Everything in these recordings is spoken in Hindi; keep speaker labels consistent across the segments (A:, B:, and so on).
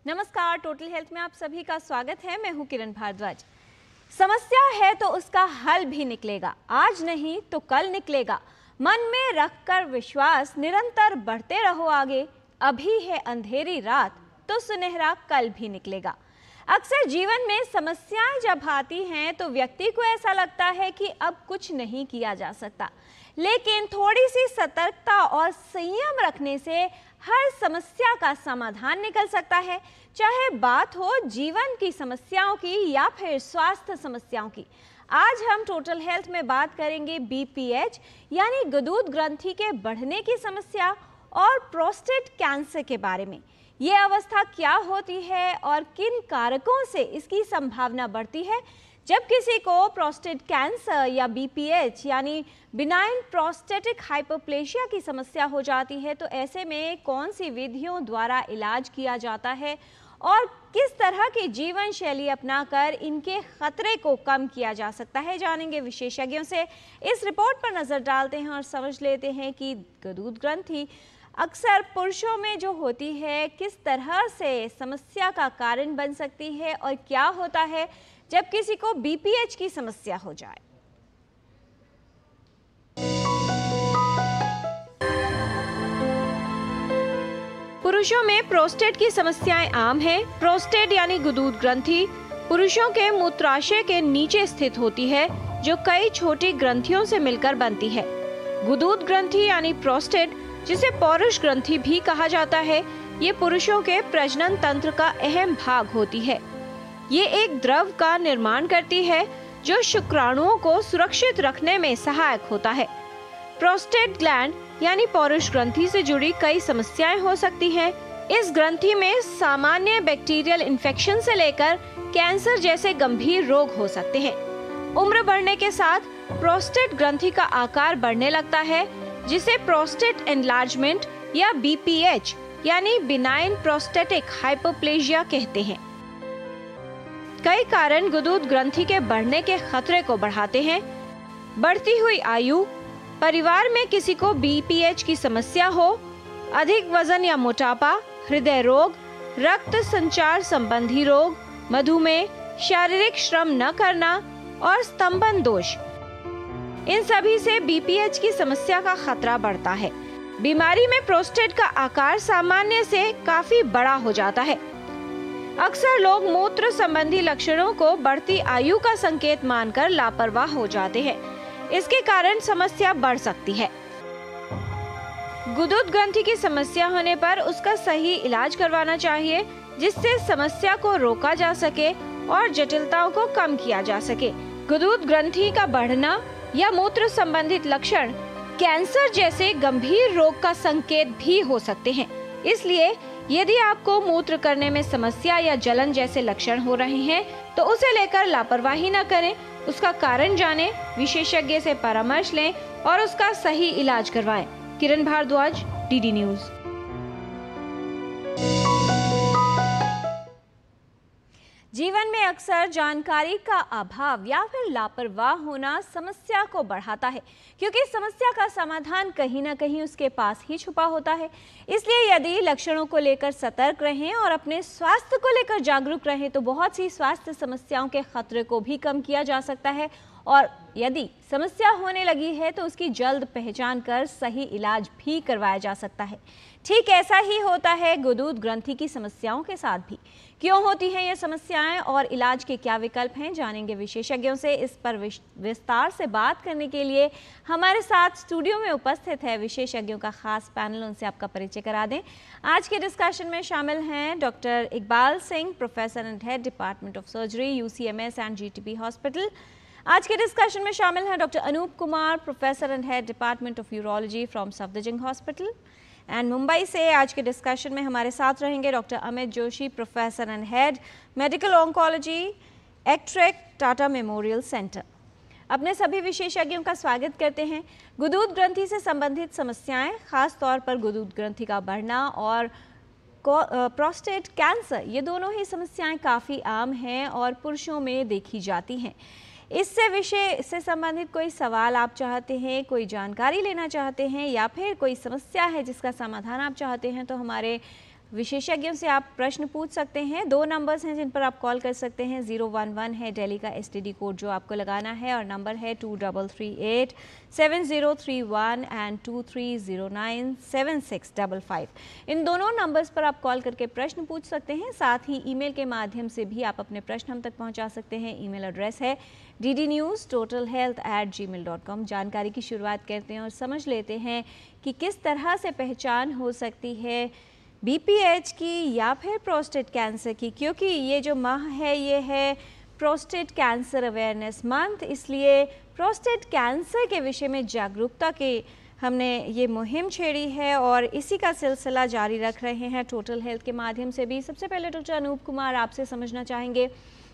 A: नमस्कार, टोटल हेल्थ में आप सभी का स्वागत है। मैं हूं किरण भारद्वाज। समस्या है तो उसका हल भी निकलेगा, आज नहीं तो कल निकलेगा। मन में रखकर विश्वास निरंतर बढ़ते रहो आगे। अभी है अंधेरी रात तो सुनहरा कल भी निकलेगा। अक्सर जीवन में समस्याएं जब आती हैं तो व्यक्ति को ऐसा लगता है कि अब कुछ नहीं किया जा सकता, लेकिन थोड़ी सी सतर्कता और संयम रखने से हर समस्या का समाधान निकल सकता है, चाहे बात हो जीवन की समस्याओं की या फिर स्वास्थ्य समस्याओं की। आज हम टोटल हेल्थ में बात करेंगे बीपीएच यानी गुदूद ग्रंथि के बढ़ने की समस्या और प्रोस्टेट कैंसर के बारे में। ये अवस्था क्या होती है और किन कारकों से इसकी संभावना बढ़ती है। जब किसी को प्रोस्टेट कैंसर या बीपीएच यानी बिनाइन प्रोस्टेटिक हाइपरप्लेशिया की समस्या हो जाती है तो ऐसे में कौन सी विधियों द्वारा इलाज किया जाता है और किस तरह की जीवन शैली अपनाकर इनके खतरे को कम किया जा सकता है, जानेंगे विशेषज्ञों से। इस रिपोर्ट पर नजर डालते हैं और समझ लेते हैं कि गुदूद ग्रंथि अक्सर पुरुषों में जो होती है किस तरह से समस्या का कारण बन सकती है और क्या होता है जब किसी को बीपीएच की समस्या हो जाए। पुरुषों में प्रोस्टेट की समस्याएं आम हैं। प्रोस्टेट यानी गुदूद ग्रंथि पुरुषों के मूत्राशय के नीचे स्थित होती है, जो कई छोटी ग्रंथियों से मिलकर बनती है। गुदूद ग्रंथि यानी प्रोस्टेट, जिसे पौरुष ग्रंथि भी कहा जाता है, ये पुरुषों के प्रजनन तंत्र का अहम भाग होती है। ये एक द्रव का निर्माण करती है जो शुक्राणुओं को सुरक्षित रखने में सहायक होता है। प्रोस्टेट ग्लैंड यानी पौरुष ग्रंथि से जुड़ी कई समस्याएं हो सकती हैं। इस ग्रंथि में सामान्य बैक्टीरियल इन्फेक्शन से लेकर कैंसर जैसे गंभीर रोग हो सकते हैं। उम्र बढ़ने के साथ प्रोस्टेट ग्रंथि का आकार बढ़ने लगता है, जिसे प्रोस्टेट एनलार्जमेंट या बीपीएच यानी बिनाइन प्रोस्टेटिक हाइपरप्लेशिया कहते हैं। कई कारण गुदूद ग्रंथि के बढ़ने के खतरे को बढ़ाते हैं। बढ़ती हुई आयु, परिवार में किसी को बीपीएच की समस्या हो, अधिक वजन या मोटापा, हृदय रोग, रक्त संचार संबंधी रोग, मधुमेह, शारीरिक श्रम न करना और स्तंभन दोष, इन सभी से बीपीएच की समस्या का खतरा बढ़ता है। बीमारी में प्रोस्टेट का आकार सामान्य से काफी बड़ा हो जाता है। अक्सर लोग मूत्र संबंधी लक्षणों को बढ़ती आयु का संकेत मानकर लापरवाह हो जाते हैं। इसके कारण समस्या बढ़ सकती है। गुदूद ग्रंथि की समस्या होने पर उसका सही इलाज करवाना चाहिए, जिससे समस्या को रोका जा सके और जटिलताओं को कम किया जा सके। गुदूद ग्रंथि का बढ़ना या मूत्र संबंधित लक्षण कैंसर जैसे गंभीर रोग का संकेत भी हो सकते हैं। इसलिए यदि आपको मूत्र करने में समस्या या जलन जैसे लक्षण हो रहे हैं तो उसे लेकर लापरवाही न करें, उसका कारण जानें, विशेषज्ञ से परामर्श लें और उसका सही इलाज करवाएं। किरण भारद्वाज, डीडी न्यूज। जीवन में अक्सर जानकारी का अभाव या फिर लापरवाह होना समस्या को बढ़ाता है, क्योंकि समस्या का समाधान कहीं ना कहीं उसके पास ही छुपा होता है। इसलिए यदि लक्षणों को लेकर सतर्क रहें और अपने स्वास्थ्य को लेकर जागरूक रहें तो बहुत सी स्वास्थ्य समस्याओं के खतरे को भी कम किया जा सकता है और यदि समस्या होने लगी है तो उसकी जल्द पहचान कर सही इलाज भी करवाया जा सकता है। ठीक ऐसा ही होता है गुदूद ग्रंथि की समस्याओं के साथ भी। क्यों होती हैं ये समस्याएं और इलाज के क्या विकल्प हैं, जानेंगे विशेषज्ञों से। इस पर विस्तार से बात करने के लिए हमारे साथ स्टूडियो में उपस्थित है विशेषज्ञों का खास पैनल। उनसे आपका परिचय करा दें। आज के डिस्कशन में शामिल हैं doctor Iqbal Singh, professor and head department of surgery, UCMS and GTB hospital. आज के डिस्कशन में शामिल हैं doctor Anoop Kumar, professor and head department of urology from Safdarjung hospital. And Mumbai से आज के डिस्कशन में हमारे साथ रहेंगे doctor Amit Joshi, professor and head medical oncology, ACTREC, Tata memorial centre. अपने सभी विशेषज्ञों का स्वागत करते हैं। गुदूद ग्रंथि से संबंधित समस्याएं, खास तौर पर गुदूद ग्रंथि का बढ़ना और प्रोस्टेट कैंसर, ये दोनों ही समस्याएं काफ़ी आम हैं और पुरुषों में देखी जाती हैं। इससे विषय से संबंधित कोई सवाल आप चाहते हैं, कोई जानकारी लेना चाहते हैं या फिर कोई समस्या है जिसका समाधान आप चाहते हैं तो हमारे विशेषज्ञों से आप प्रश्न पूछ सकते हैं। 2 नंबर्स हैं जिन पर आप कॉल कर सकते हैं। 011 है दिल्ली का STD कोड जो आपको लगाना है, और नंबर है 2338-7031 एंड 2309-7655। इन दोनों नंबर्स पर आप कॉल करके प्रश्न पूछ सकते हैं। साथ ही ईमेल के माध्यम से भी आप अपने प्रश्न हम तक पहुंचा सकते हैं। ईमेल एड्रेस है ddnewstotalhealth@gmail.com। जानकारी की शुरुआत करते हैं और समझ लेते हैं कि किस तरह से पहचान हो सकती है BPH की या फिर प्रोस्टेट कैंसर की, क्योंकि ये जो माह है ये है प्रोस्टेट कैंसर अवेयरनेस मंथ, इसलिए प्रोस्टेट कैंसर के विषय में जागरूकता के हमने ये मुहिम छेड़ी है और इसी का सिलसिला जारी रख रहे हैं टोटल हेल्थ के माध्यम से भी। सबसे पहले डॉक्टर अनूप कुमार, आपसे समझना चाहेंगे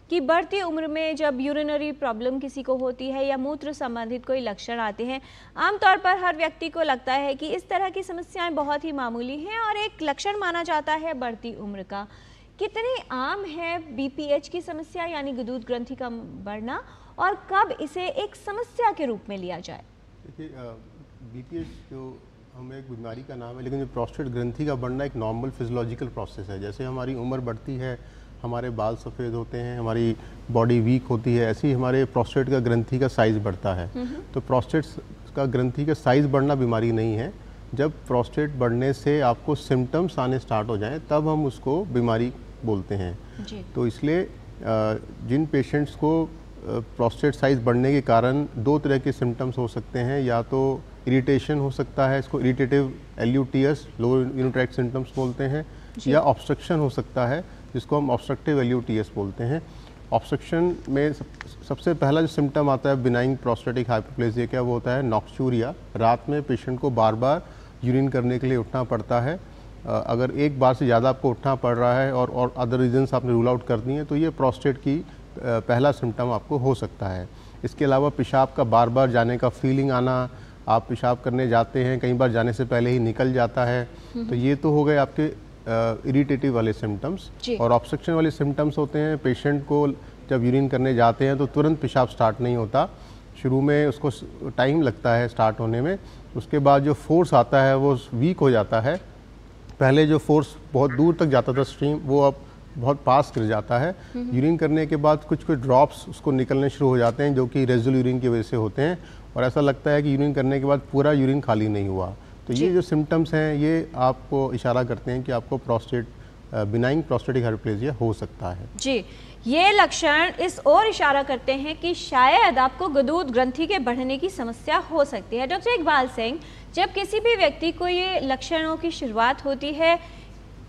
A: कि बढ़ती उम्र में जब यूरिनरी प्रॉब्लम किसी को होती है या मूत्र संबंधित कोई लक्षण आते हैं, आमतौर पर हर व्यक्ति को लगता है कि इस तरह की समस्याएं बहुत ही मामूली हैं और एक लक्षण माना जाता है बढ़ती उम्र का। कितनी आम है BPH की समस्या यानी गुदूद ग्रंथि का बढ़ना, और कब इसे एक समस्या के रूप में लिया जाए?
B: देखिए, BPH जो हमें एक बीमारी का नाम है, लेकिन जो प्रोस्टेट ग्रंथि का बढ़ना एक नॉर्मल फिजियोलॉजिकल प्रोसेस है। जैसे हमारी उम्र बढ़ती है, हमारे बाल सफ़ेद होते हैं, हमारी बॉडी वीक होती है, ऐसे ही हमारे प्रोस्टेट का ग्रंथि का साइज़ बढ़ता है। तो प्रोस्टेट का ग्रंथि का साइज़ बढ़ना बीमारी नहीं है। जब प्रोस्टेट बढ़ने से आपको सिम्टम्स आने स्टार्ट हो जाएं, तब हम उसको बीमारी बोलते हैं। तो इसलिए जिन पेशेंट्स को प्रोस्टेट साइज़ बढ़ने के कारण 2 तरह के सिम्टम्स हो सकते हैं। या तो इरिटेशन हो सकता है, इसको irritative LUTS, lower urinary tract symptoms बोलते हैं, या ऑब्स्ट्रक्शन हो सकता है जिसको हम ऑब्स्ट्रक्टिव LUTS बोलते हैं। ऑब्स्ट्रक्शन में सबसे पहला जो सिम्टम आता है बिनाइन प्रोस्टेटिक हाइपरप्लेजिया का, वो होता है नॉक्स्चूरिया। रात में पेशेंट को बार बार यूरिन करने के लिए उठना पड़ता है। अगर एक बार से ज़्यादा आपको उठना पड़ रहा है और अदर रीजन्स आपने रूल आउट कर दिए हैं, तो ये प्रोस्टेट की पहला सिम्टम आपको हो सकता है। इसके अलावा पेशाब का बार बार जाने का फीलिंग आना, आप पेशाब करने जाते हैं, कई बार जाने से पहले ही निकल जाता है, तो ये तो हो गए आपके इरिटेटिव वाले सिम्टम्स। और ऑब्स्ट्रक्शन वाले सिम्टम्स होते हैं पेशेंट को जब यूरिन करने जाते हैं तो तुरंत पेशाब स्टार्ट नहीं होता, शुरू में उसको टाइम लगता है स्टार्ट होने में। उसके बाद जो फोर्स आता है वो वीक हो जाता है। पहले जो फोर्स बहुत दूर तक जाता था स्ट्रीम, वो अब बहुत पास कर जाता है। यूरिन करने के बाद कुछ कुछ ड्रॉप्स उसको निकलने शुरू हो जाते हैं, जो कि रेजुल यूरिन की वजह से होते हैं, और ऐसा लगता है कि यूरिन करने के बाद पूरा यूरिन खाली नहीं हुआ। तो ये जो सिम्टम्स हैं ये आपको इशारा करते हैं कि आपको प्रोस्टेट बिनाइन प्रोस्टेटिक हाइपरप्लेजिया हो सकता है।
A: जी, ये लक्षण इस ओर इशारा करते हैं कि शायद आपको गुदूद ग्रंथि के बढ़ने की समस्या हो सकती है। डॉक्टर इकबाल सिंह, जब किसी भी व्यक्ति को ये लक्षणों की शुरुआत होती है,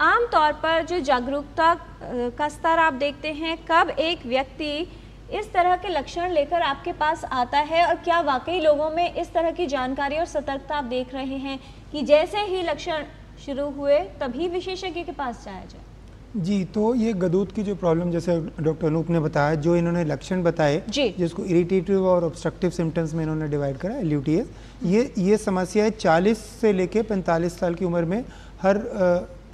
A: आमतौर पर जो जागरूकता का स्तर आप देखते हैं, कब एक व्यक्ति इस तरह के लक्षण लेकर आपके पास आता है, और क्या वाकई लोगों में इस तरह की जानकारी और सतर्कता आप देख रहे हैं कि जैसे ही लक्षण शुरू हुए तभी विशेषज्ञ के पास जाया जाए?
C: जी, तो ये गदूद की जो प्रॉब्लम, जैसे डॉक्टर अनूप ने बताया, जो इन्होंने लक्षण बताए जिसको इरिटेटिव और ऑब्स्ट्रक्टिव सिम्टम्स में इन्होंने डिवाइड करा, LUTS, ये समस्याएं 40 से लेके 45 साल की उम्र में हर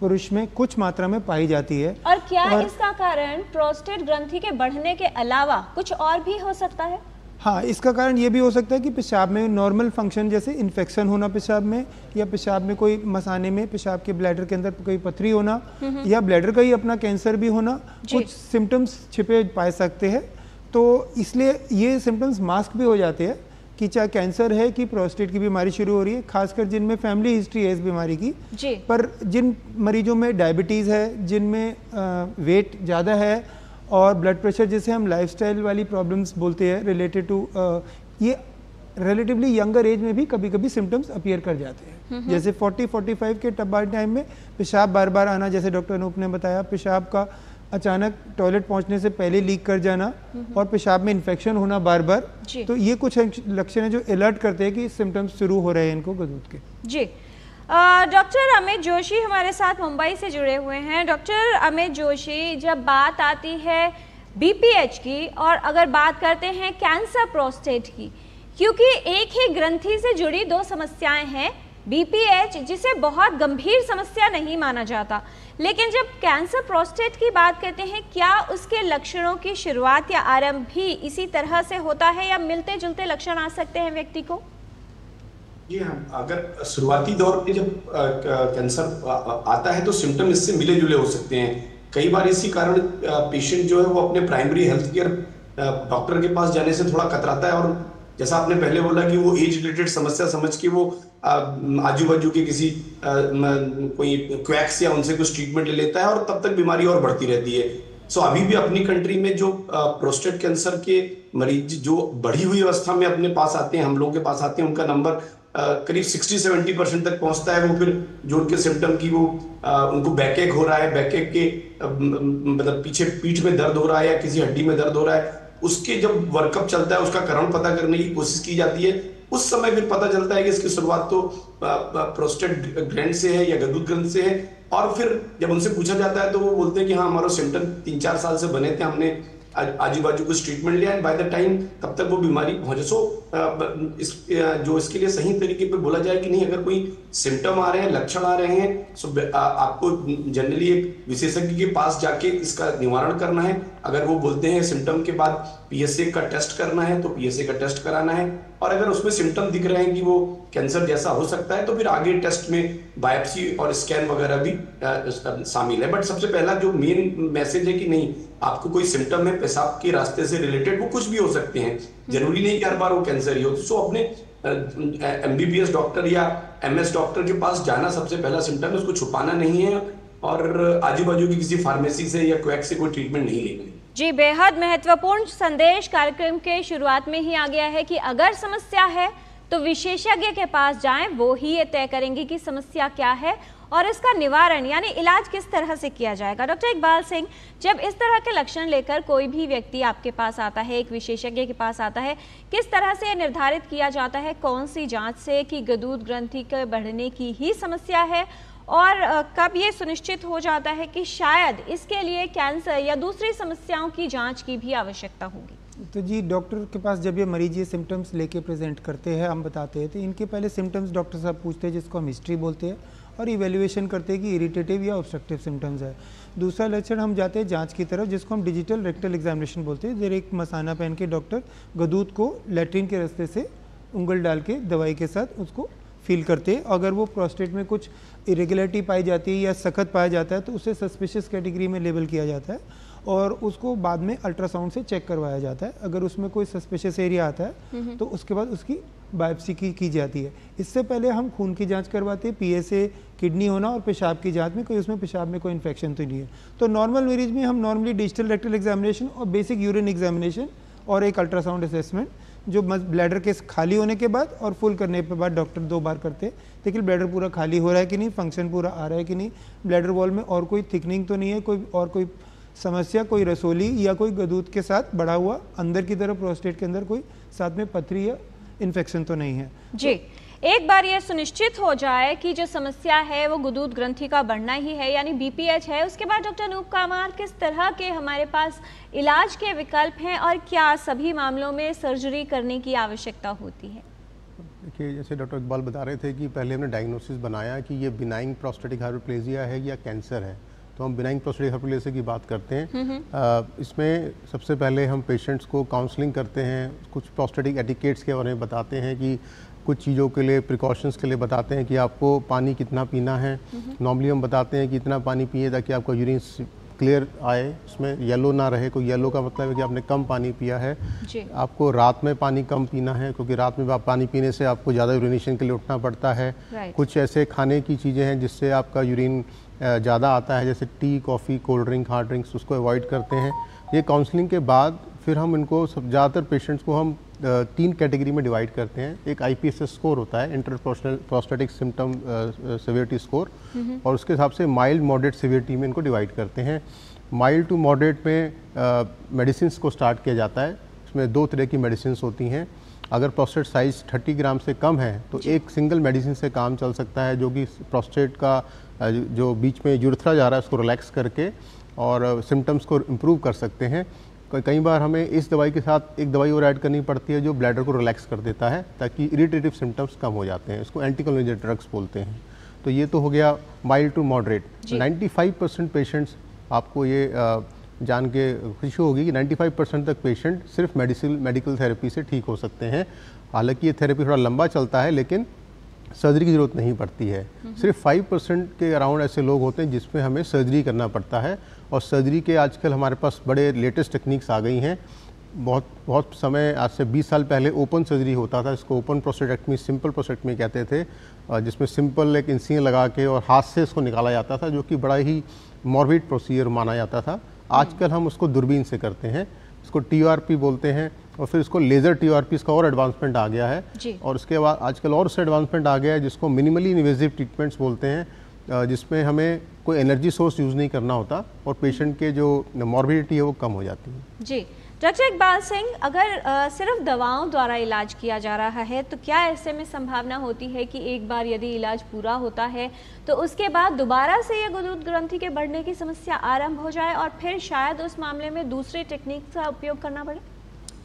C: पुरुष में कुछ मात्रा में पाई जाती है।
A: और क्या इसका कारण प्रोस्टेट ग्रंथि के बढ़ने के अलावा कुछ और भी हो सकता है?
C: हाँ, इसका कारण ये भी हो सकता है कि पेशाब में नॉर्मल फंक्शन, जैसे इन्फेक्शन होना पेशाब में, या पेशाब में कोई मसाने में, पेशाब के ब्लैडर के अंदर कोई पथरी होना, या ब्लैडर का ही अपना कैंसर भी होना, कुछ सिम्टम्स छिपे पाए सकते हैं। तो इसलिए ये सिम्टम्स मास्क भी हो जाते हैं कि चाहे कैंसर है कि प्रोस्टेट की बीमारी शुरू हो रही है, खासकर जिनमें फैमिली हिस्ट्री है इस बीमारी की। पर जिन मरीजों में डायबिटीज़ है, जिनमें वेट ज़्यादा है, और ब्लड प्रेशर, जिसे हम लाइफस्टाइल वाली प्रॉब्लम्स बोलते हैं रिलेटेड टू, ये रिलेटिवली यंगर एज में भी कभी कभी सिम्टम्स अपीयर कर जाते हैं। जैसे 40-45 के टाइम में पेशाब बार बार आना, जैसे डॉक्टर अनूप ने बताया, पेशाब का अचानक टॉयलेट पहुंचने से पहले लीक कर जाना, और पेशाब में इन्फेक्शन होना बार बार, तो ये कुछ लक्षण है जो अलर्ट करते हैं कि सिम्टम्स शुरू हो रहे हैं इनको गदूद के।
A: जी, डॉक्टर अमित जोशी हमारे साथ मुंबई से जुड़े हुए हैं। डॉक्टर अमित जोशी, जब बात आती है BPH की, और अगर बात करते हैं कैंसर प्रोस्टेट की, क्योंकि एक ही ग्रंथि से जुड़ी 2 समस्याएं हैं, BPH जिसे बहुत गंभीर समस्या नहीं माना जाता, लेकिन जब कैंसर प्रोस्टेट की बात करते हैं, क्या उसके लक्षणों की शुरुआत या आरंभ भी इसी तरह से होता है, या मिलते जुलते लक्षण आ सकते हैं व्यक्ति को?
D: जी हाँ, अगर शुरुआती दौर में जब कैंसर आता है तो सिम्टम इससे मिले जुले हो सकते हैं। कई बार इसी कारण पेशेंट जो है वो अपने प्राइमरी हेल्थ केयर डॉक्टर के पास जाने से थोड़ा कतराता है, और जैसा आपने पहले बोला कि वो एज रिलेटेड समस्या समझ के वो आजू बाजू के किसी कोई क्वैक्स या उनसे कुछ ट्रीटमेंट ले लेता है, और तब तक बीमारी और बढ़ती रहती है। सो अभी भी अपनी कंट्री में जो प्रोस्टेट कैंसर के मरीज जो बढ़ी हुई अवस्था में अपने पास आते हैं, हम लोगों के पास आते हैं, उनका नंबर करीब 60-70% तक पहुंचता है। वो फिर जो उनके सिम्टम की वो उनको बैकएक हो रहा है, बैकएक के मतलब पीछे पीठ में दर्द हो रहा है या किसी हड्डी में दर्द हो रहा है, उसके जब वर्कअप चलता है, उसका कारण पता करने की कोशिश की जाती है, उस समय फिर पता चलता है कि इसकी शुरुआत तो प्रोस्टेट ग्लैंड से है या गदूद ग्रंथ से है। और फिर जब उनसे पूछा जाता है तो वो बोलते हैं कि हाँ, हमारा सिम्टम 3-4 साल से बने थे, हमने आजू बाजू कुछ ट्रीटमेंट लिया, एंड बाय द टाइम तब तक वो बीमारी पहुंचे। सो जो इसके लिए सही तरीके पे बोला जाए कि नहीं, अगर कोई सिम्टम आ रहे हैं, लक्षण आ रहे हैं, सो आपको जनरली एक विशेषज्ञ के पास जाके इसका निवारण करना है। अगर वो बोलते हैं सिम्टम के बाद पीएसए का टेस्ट करना है तो पीएसए का टेस्ट कराना है, और अगर उसमें सिम्टम दिख रहे हैं कि वो कैंसर जैसा हो सकता है तो फिर आगे टेस्ट में बायोप्सी और स्कैन वगैरह भी शामिल है। बट सबसे पहला जो मेन मैसेज है कि नहीं, आपको कोई सिम्टम है पेशाब के रास्ते से रिलेटेड, वो कुछ भी हो सकते हैं, जरूरी नहीं कि हर बार वो कैंसर ही हो। सो अपने एमबीबीएस डॉक्टर या एमएस डॉक्टर के पास जाना सबसे पहला सिम्टम है, उसको छुपाना नहीं है, और आजू बाजू की किसी फार्मेसी से या क्वैक से कोई ट्रीटमेंट नहीं लेना है।
A: जी, बेहद महत्वपूर्ण संदेश कार्यक्रम के शुरुआत में ही आ गया है कि अगर समस्या है तो विशेषज्ञ के पास जाएं, वो ही ये तय करेंगे कि समस्या क्या है और इसका निवारण यानी इलाज किस तरह से किया जाएगा। डॉक्टर इकबाल सिंह, जब इस तरह के लक्षण लेकर कोई भी व्यक्ति आपके पास आता है, एक विशेषज्ञ के पास आता है, किस तरह से निर्धारित किया जाता है कौन सी जांच से कि गदूद ग्रंथि के बढ़ने की ही समस्या है, और कब ये सुनिश्चित हो जाता है कि शायद इसके लिए कैंसर या दूसरी समस्याओं की जांच की भी आवश्यकता होगी?
C: तो जी, डॉक्टर के पास जब ये मरीज ये सिम्टम्स लेके प्रेजेंट करते हैं, हम बताते हैं, तो इनके पहले सिम्टम्स डॉक्टर साहब पूछते हैं, जिसको हम हिस्ट्री बोलते हैं, और इवेल्युएशन करते हैं कि इरिटेटिव या ऑब्स्ट्रक्टिव सिम्टम्स है। दूसरा लक्षण हम जाते हैं जांच की तरफ, जिसको हम डिजिटल रेक्टल एग्जामिनेशन बोलते हैं। एक मसाना पहन के डॉक्टर गदूद को लैट्रिन के रास्ते से उंगल डाल के दवाई के साथ उसको फील करते हैं। अगर वो प्रोस्टेट में कुछ इरेगुलरिटी पाई जाती है या सख्त पाया जाता है तो उसे सस्पिशियस कैटेगरी में लेबल किया जाता है, और उसको बाद में अल्ट्रासाउंड से चेक करवाया जाता है। अगर उसमें कोई सस्पिशियस एरिया आता है तो उसके बाद उसकी बायोप्सी की जाती है। इससे पहले हम खून की जांच करवाते हैं, पीएसए, किडनी होना, और पेशाब की जांच में कोई उसमें पेशाब में कोई इन्फेक्शन तो नहीं है। तो नॉर्मल मरीज में हम नॉर्मली डिजिटल रेक्टल एग्जामिनेशन और बेसिक यूरिन एग्जामिनेशन और एक अल्ट्रासाउंड असेसमेंट, जो ब्लैडर के खाली होने के बाद और फुल करने के बाद डॉक्टर 2 बार करते हैं, देखिए ब्लैडर पूरा खाली हो रहा है कि नहीं, फंक्शन पूरा आ रहा है कि नहीं, ब्लैडर वॉल में और कोई थिकनिंग तो नहीं है, कोई समस्या, कोई रसोली या कोई गदूद के साथ बढ़ा हुआ अंदर की तरफ प्रोस्टेट के अंदर कोई साथ में पथरी या इन्फेक्शन तो नहीं है।
A: जी, एक बार ये सुनिश्चित हो जाए कि जो समस्या है वो गदूद ग्रंथि का बढ़ना ही है यानी बीपीएच है, उसके बाद डॉक्टर अनूप कामार, किस तरह के हमारे पास इलाज के विकल्प हैं और क्या सभी मामलों में सर्जरी करने की आवश्यकता होती है?
B: देखिए, जैसे डॉक्टर इकबाल बता रहे थे कि पहले हमने डायग्नोसिस बनाया कि ये बिनाइन प्रोस्टेटिक हाइपरप्लेजिया है या कैंसर है, तो हम बिनाइन प्रोस्टेटिक हाइपरप्लेजिया की बात करते हैं। इसमें सबसे पहले हम पेशेंट्स को काउंसलिंग करते हैं, कुछ प्रोस्टेटिक एटिकेट्स के बारे में बताते हैं कि कुछ चीज़ों के लिए, प्रिकॉशंस के लिए बताते हैं कि आपको पानी कितना पीना है। नॉर्मली हम बताते हैं कि इतना पानी पिए ताकि आपका यूरिन क्लियर आए, उसमें येलो ना रहे। कोई येलो का मतलब है कि आपने कम पानी पिया है। आपको रात में पानी कम पीना है, क्योंकि रात में पानी पीने से आपको ज़्यादा यूरिनेशन के लिए उठना पड़ता है। कुछ ऐसे खाने की चीज़ें हैं जिससे आपका यूरिन ज़्यादा आता है, जैसे T, coffee, cold drink, hard drinks, उसको अवॉइड करते हैं। ये काउंसलिंग के बाद फिर हम इनको ज़्यादातर पेशेंट्स को हम 3 कैटेगरी में डिवाइड करते हैं। एक IPSS स्कोर होता है, इंटरप्रोस्टेटिक प्रोस्टेटिक सिम्टम सिवियरिटी स्कोर, और उसके हिसाब से माइल्ड मॉडरेट सिवियरिटी में इनको डिवाइड करते हैं। माइल्ड टू मॉडरेट में मेडिसिन को स्टार्ट किया जाता है। इसमें 2 तरह की मेडिसिन होती हैं। अगर प्रोस्टेट साइज 30 ग्राम से कम है तो एक सिंगल मेडिसिन से काम चल सकता है, जो कि प्रोस्टेट का जो बीच में यूरेथ्रा जा रहा है उसको रिलैक्स करके और सिम्टम्स को इम्प्रूव कर सकते हैं। कई बार हमें इस दवाई के साथ एक दवाई और ऐड करनी पड़ती है जो ब्लैडर को रिलैक्स कर देता है, ताकि इरिटेटिव सिम्टम्स कम हो जाते हैं। इसको एंटीकोलिनेटेड ड्रग्स बोलते हैं। तो ये तो हो गया माइल्ड टू मॉडरेट। 95% पेशेंट्स, आपको ये जान के खुशी होगी कि 95% तक पेशेंट सिर्फ मेडिकल थेरेपी से ठीक हो सकते हैं। हालांकि ये थेरेपी थोड़ा लंबा चलता है, लेकिन सर्जरी की ज़रूरत नहीं पड़ती है। सिर्फ 5% के अराउंड ऐसे लोग होते हैं जिसमें हमें सर्जरी करना पड़ता है, और सर्जरी के आजकल हमारे पास बड़े लेटेस्ट टेक्निक्स आ गई हैं। बहुत समय, आज से 20 साल पहले ओपन सर्जरी होता था, इसको ओपन प्रोस्टेटेक्टमी, सिंपल प्रोस्टेटेक्टमी कहते थे, जिसमें सिंपल एक इंसिजन लगा के और हाथ से इसको निकाला जाता था, जो कि बड़ा ही मॉर्बिड प्रोसीजर माना जाता था। आजकल हम उसको दूरबीन से करते हैं, इसको TURP बोलते हैं, और फिर इसको लेज़र TURP, इसका और एडवांसमेंट आ गया है। और उसके बाद आजकल और उससे एडवांसमेंट आ गया है जिसको मिनिमली इन्वेजिव ट्रीटमेंट्स बोलते हैं, जिसमें हमें कोई एनर्जी सोर्स यूज़ नहीं करना होता और पेशेंट के जो मॉर्बिडिटी है वो कम हो जाती है।
A: जी डॉक्टर इकबाल सिंह, अगर सिर्फ दवाओं द्वारा इलाज किया जा रहा है तो क्या ऐसे में संभावना होती है कि एक बार यदि इलाज पूरा होता है तो उसके बाद दोबारा से ये गुदूद ग्रंथि के बढ़ने की समस्या आरंभ हो जाए और फिर शायद उस मामले में दूसरी टेक्निक का उपयोग करना पड़े?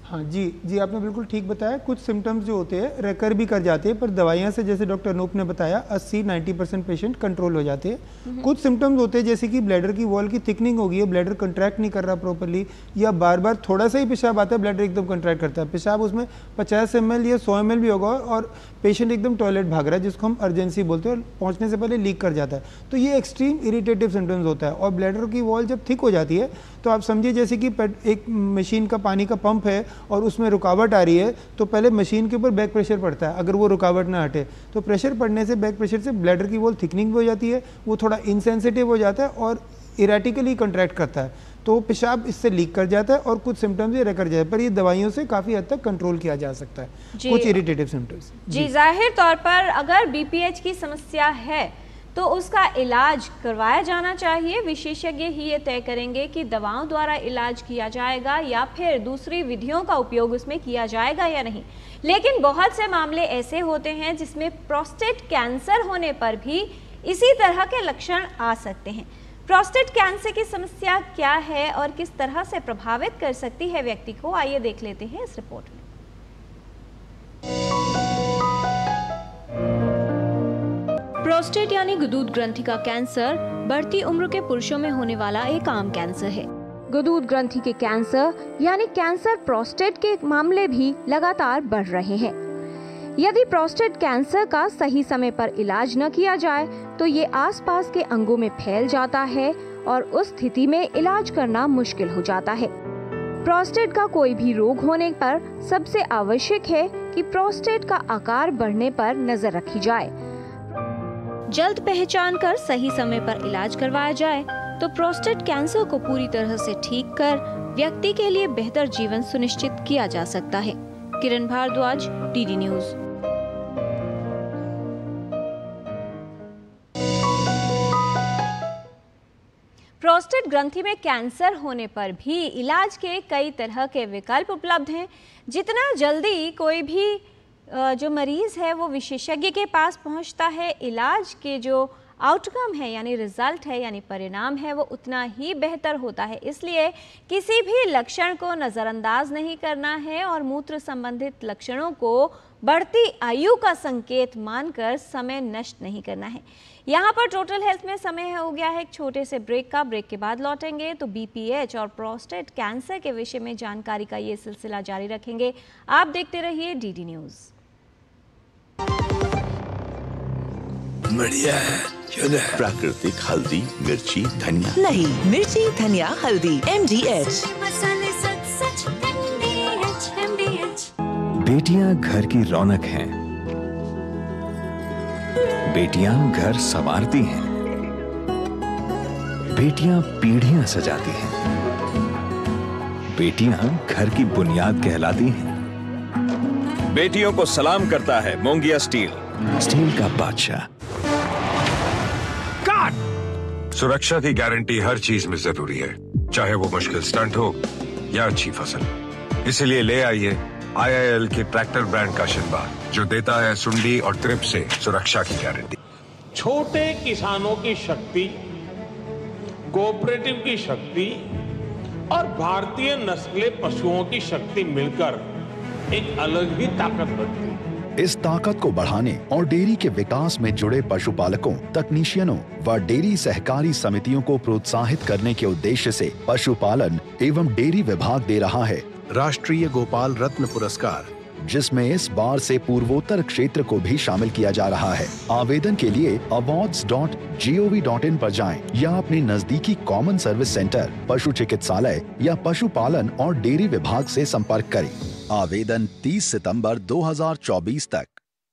C: हाँ जी, आपने बिल्कुल ठीक बताया। कुछ सिम्टम्स जो होते हैं रेकर भी कर जाते हैं, पर दवाइयाँ से, जैसे डॉक्टर अनूप ने बताया, 80-90% पेशेंट कंट्रोल हो जाते हैं। कुछ सिम्टम्स होते हैं जैसे कि ब्लैडर की वॉल की थिकनिंग हो गई है, ब्लैडर कंट्रैक्ट नहीं कर रहा प्रॉपर्ली, या बार बार थोड़ा सा ही पेशाब आता है, ब्लैडर एकदम कंट्रैक्ट करता है, पेशाब उसमें 50 ml या 100 ml भी होगा और पेशेंट एकदम टॉयलेट भाग रहा है, जिसको हम अर्जेंसी बोलते हैं, और पहुंचने से पहले लीक कर जाता है। तो ये एक्सट्रीम इरिटेटिव सिम्टम्स होता है। और ब्लैडर की वॉल जब थिक हो जाती है तो आप समझिए जैसे कि एक मशीन का पानी का पंप है और उसमें रुकावट आ रही है, तो पहले मशीन के ऊपर बैक प्रेशर पड़ता है। अगर वो रुकावट ना हटे तो प्रेशर पड़ने से, बैक प्रेशर से ब्लैडर की वॉल थिकनिंग भी हो जाती है, वो थोड़ा इनसेंसिटिव हो जाता है और इरेटिकली कंट्रैक्ट करता है, तो पेशाब इससे लीक कर जाता है और कुछ सिम्टम्स ये रेकर जाए। पर ये दवाइयों से काफ़ी हद तक कंट्रोल किया जा सकता है कुछ इरिटेटिव सिम्टम्स।
A: जी जाहिर तौर पर अगर BPH की समस्या है तो उसका इलाज करवाया जाना चाहिए। विशेषज्ञ ही ये तय करेंगे कि दवाओं द्वारा इलाज किया जाएगा या फिर दूसरी विधियों का उपयोग उसमें किया जाएगा या नहीं। लेकिन बहुत से मामले ऐसे होते हैं जिसमें प्रोस्टेट कैंसर होने पर भी इसी तरह के लक्षण आ सकते हैं। प्रोस्टेट कैंसर की समस्या क्या है और किस तरह से प्रभावित कर सकती है व्यक्ति को, आइए देख लेते हैं इस रिपोर्ट में। प्रोस्टेट यानी गुदूद ग्रंथि का कैंसर बढ़ती उम्र के पुरुषों में होने वाला एक आम कैंसर है। गुदूद ग्रंथि के कैंसर यानी कैंसर प्रोस्टेट के मामले भी लगातार बढ़ रहे हैं। यदि प्रोस्टेट कैंसर का सही समय पर इलाज न किया जाए तो ये आसपास के अंगों में फैल जाता है और उस स्थिति में इलाज करना मुश्किल हो जाता है। प्रोस्टेट का कोई भी रोग होने पर सबसे आवश्यक है कि प्रोस्टेट का आकार बढ़ने पर नजर रखी जाए। जल्द पहचान कर सही समय पर इलाज करवाया जाए तो प्रोस्टेट कैंसर को पूरी तरह से ठीक कर व्यक्ति के लिए बेहतर जीवन सुनिश्चित किया जा सकता है। किरण भारद्वाज, DD न्यूज। प्रोस्टेट ग्रंथि में कैंसर होने पर भी इलाज के कई तरह के विकल्प उपलब्ध हैं। जितना जल्दी कोई भी जो मरीज है वो विशेषज्ञ के पास पहुंचता है, इलाज के जो आउटकम है यानी रिजल्ट है यानी परिणाम है वो उतना ही बेहतर होता है। इसलिए किसी भी लक्षण को नज़रअंदाज नहीं करना है और मूत्र संबंधित लक्षणों को बढ़ती आयु का संकेत मानकर समय नष्ट नहीं करना है। यहाँ पर टोटल हेल्थ में समय हो गया है एक छोटे से ब्रेक का। ब्रेक के बाद लौटेंगे तो BPH और प्रोस्टेट कैंसर के विषय में जानकारी का ये सिलसिला जारी रखेंगे। आप देखते रहिए DD न्यूज।
E: बढ़िया है, क्यों है? प्राकृतिक हल्दी, मिर्ची, धनिया
F: नहीं, मिर्ची, धनिया, हल्दी, MDH।
G: बेटियां घर की रौनक हैं। बेटियां घर संवारती हैं। बेटियां पीढ़ियां सजाती हैं। बेटियां घर की बुनियाद कहलाती हैं।
H: बेटियों को सलाम करता है मोंगिया स्टील,
G: स्टील का बादशाह।
I: सुरक्षा की गारंटी हर चीज में जरूरी है, चाहे वो मुश्किल स्टंट हो या अच्छी फसल। इसीलिए ले आइए IIL के ट्रैक्टर ब्रांड का शिनबा, जो देता है सुंडी और ट्रिप से सुरक्षा की गारंटी।
J: छोटे किसानों की शक्ति, कोऑपरेटिव की शक्ति और भारतीय नस्ले पशुओं की शक्ति मिलकर एक अलग ही ताकत बनती है।
K: इस ताकत को बढ़ाने और डेयरी के विकास में जुड़े पशुपालकों, तकनीशियनों व डेयरी सहकारी समितियों को प्रोत्साहित करने के उद्देश्य से पशुपालन एवं डेयरी विभाग दे रहा है
L: राष्ट्रीय गोपाल रत्न पुरस्कार
K: जिसमें इस बार से पूर्वोत्तर क्षेत्र को भी शामिल किया जा रहा है। आवेदन के लिए awards.gov.in पर जाएं या अपने नजदीकी कॉमन सर्विस सेंटर, पशु चिकित्सालय या पशुपालन और डेयरी विभाग से संपर्क करें। आवेदन 30 सितंबर 2024 तक।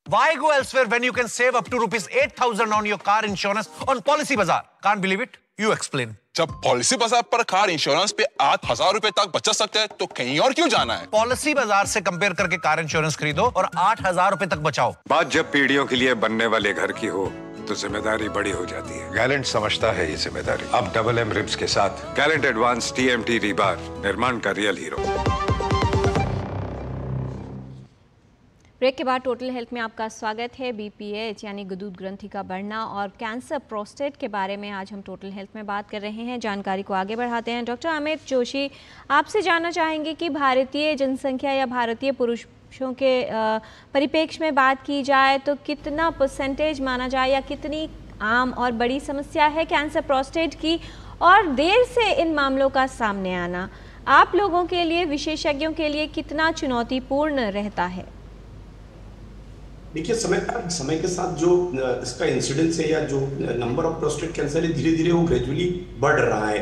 L: Why go elsewhere when you can save up to ₹8,000 on your car insurance on Policy Bazaar? Can't believe it? You explain.
M: जब पॉलिसी बाजार पर कार इंश्योरेंस पे 8,000 रुपए तक बचा सकते हैं तो कहीं और क्यों जाना है?
L: पॉलिसी बाजार से कंपेयर करके कार इंश्योरेंस खरीदो और 8,000 रुपए तक बचाओ।
I: बात जब पीढ़ियों के लिए बनने वाले घर की हो तो जिम्मेदारी बड़ी हो जाती है। गैलेंट समझता है ये जिम्मेदारी। अब डबल एम रिब्स के साथ गैलेंट एडवांस TMT रीबार, निर्माण का रियल हीरो।
A: ब्रेक के बाद टोटल हेल्थ में आपका स्वागत है। BPH यानी गुदूद ग्रंथि का बढ़ना और कैंसर प्रोस्टेट के बारे में आज हम टोटल हेल्थ में बात कर रहे हैं। जानकारी को आगे बढ़ाते हैं। डॉक्टर अमित जोशी, आपसे जानना चाहेंगे कि भारतीय जनसंख्या या भारतीय पुरुषों के परिप्रेक्ष्य में बात की जाए तो कितना परसेंटेज माना जाए या कितनी आम और बड़ी समस्या है कैंसर प्रोस्टेट की, और देर से इन मामलों का सामने आना आप लोगों के लिए, विशेषज्ञों के लिए कितना चुनौतीपूर्ण रहता है?
D: देखिए, समय के साथ जो इसका इंसिडेंस है या जो नंबर ऑफ प्रोस्टेट कैंसर है, धीरे धीरे वो ग्रेजुअली बढ़ रहा है।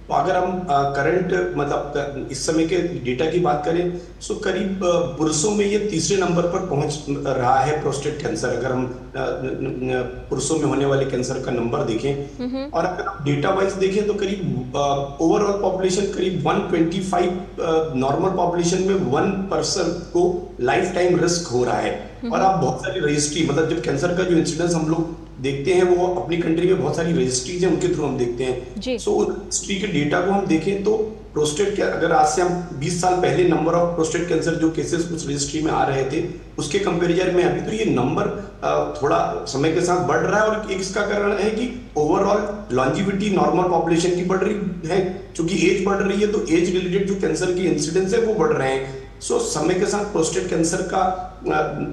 D: तो अगर हम करंट मतलब इस समय के डेटा की बात करें तो करीब पुरुषों में ये तीसरे नंबर पर पहुंच रहा है प्रोस्टेट कैंसर। अगर हम पुरुषों में होने वाले कैंसर का नंबर देखें और अगर हम डेटा वाइज देखें तो करीब ओवरऑल पॉपुलेशन करीब 125 नॉर्मल पॉपुलेशन में 1% को लाइफ टाइम रिस्क हो रहा है। और आप बहुत सारी रजिस्ट्री, मतलब जब कैंसर का जो इंसिडेंस हम लोग देखते हैं वो अपनी कंट्री में बहुत सारी रजिस्ट्रीज हैं, उनके थ्रू हम देखते हैं। सो उस रजिस्ट्री के डेटा को हम देखें तो प्रोस्टेट के अगर आज से हम 20 साल पहले नंबर ऑफ प्रोस्टेट कैंसर जो केसेस उस रजिस्ट्री में आ रहे थे उसके कंपैरिजन में अभी तो ये नंबर थोड़ा समय के साथ बढ़ रहा है। और एक इसका कारण है कि ओवरऑल लॉन्जिविटी नॉर्मल पॉपुलेशन की बढ़ रही है, क्योंकि एज बढ़ रही है तो एज रिलेटेड जो कैंसर की इंसिडेंस है वो बढ़ रहे हैं। सो समय के साथ प्रोस्टेट कैंसर का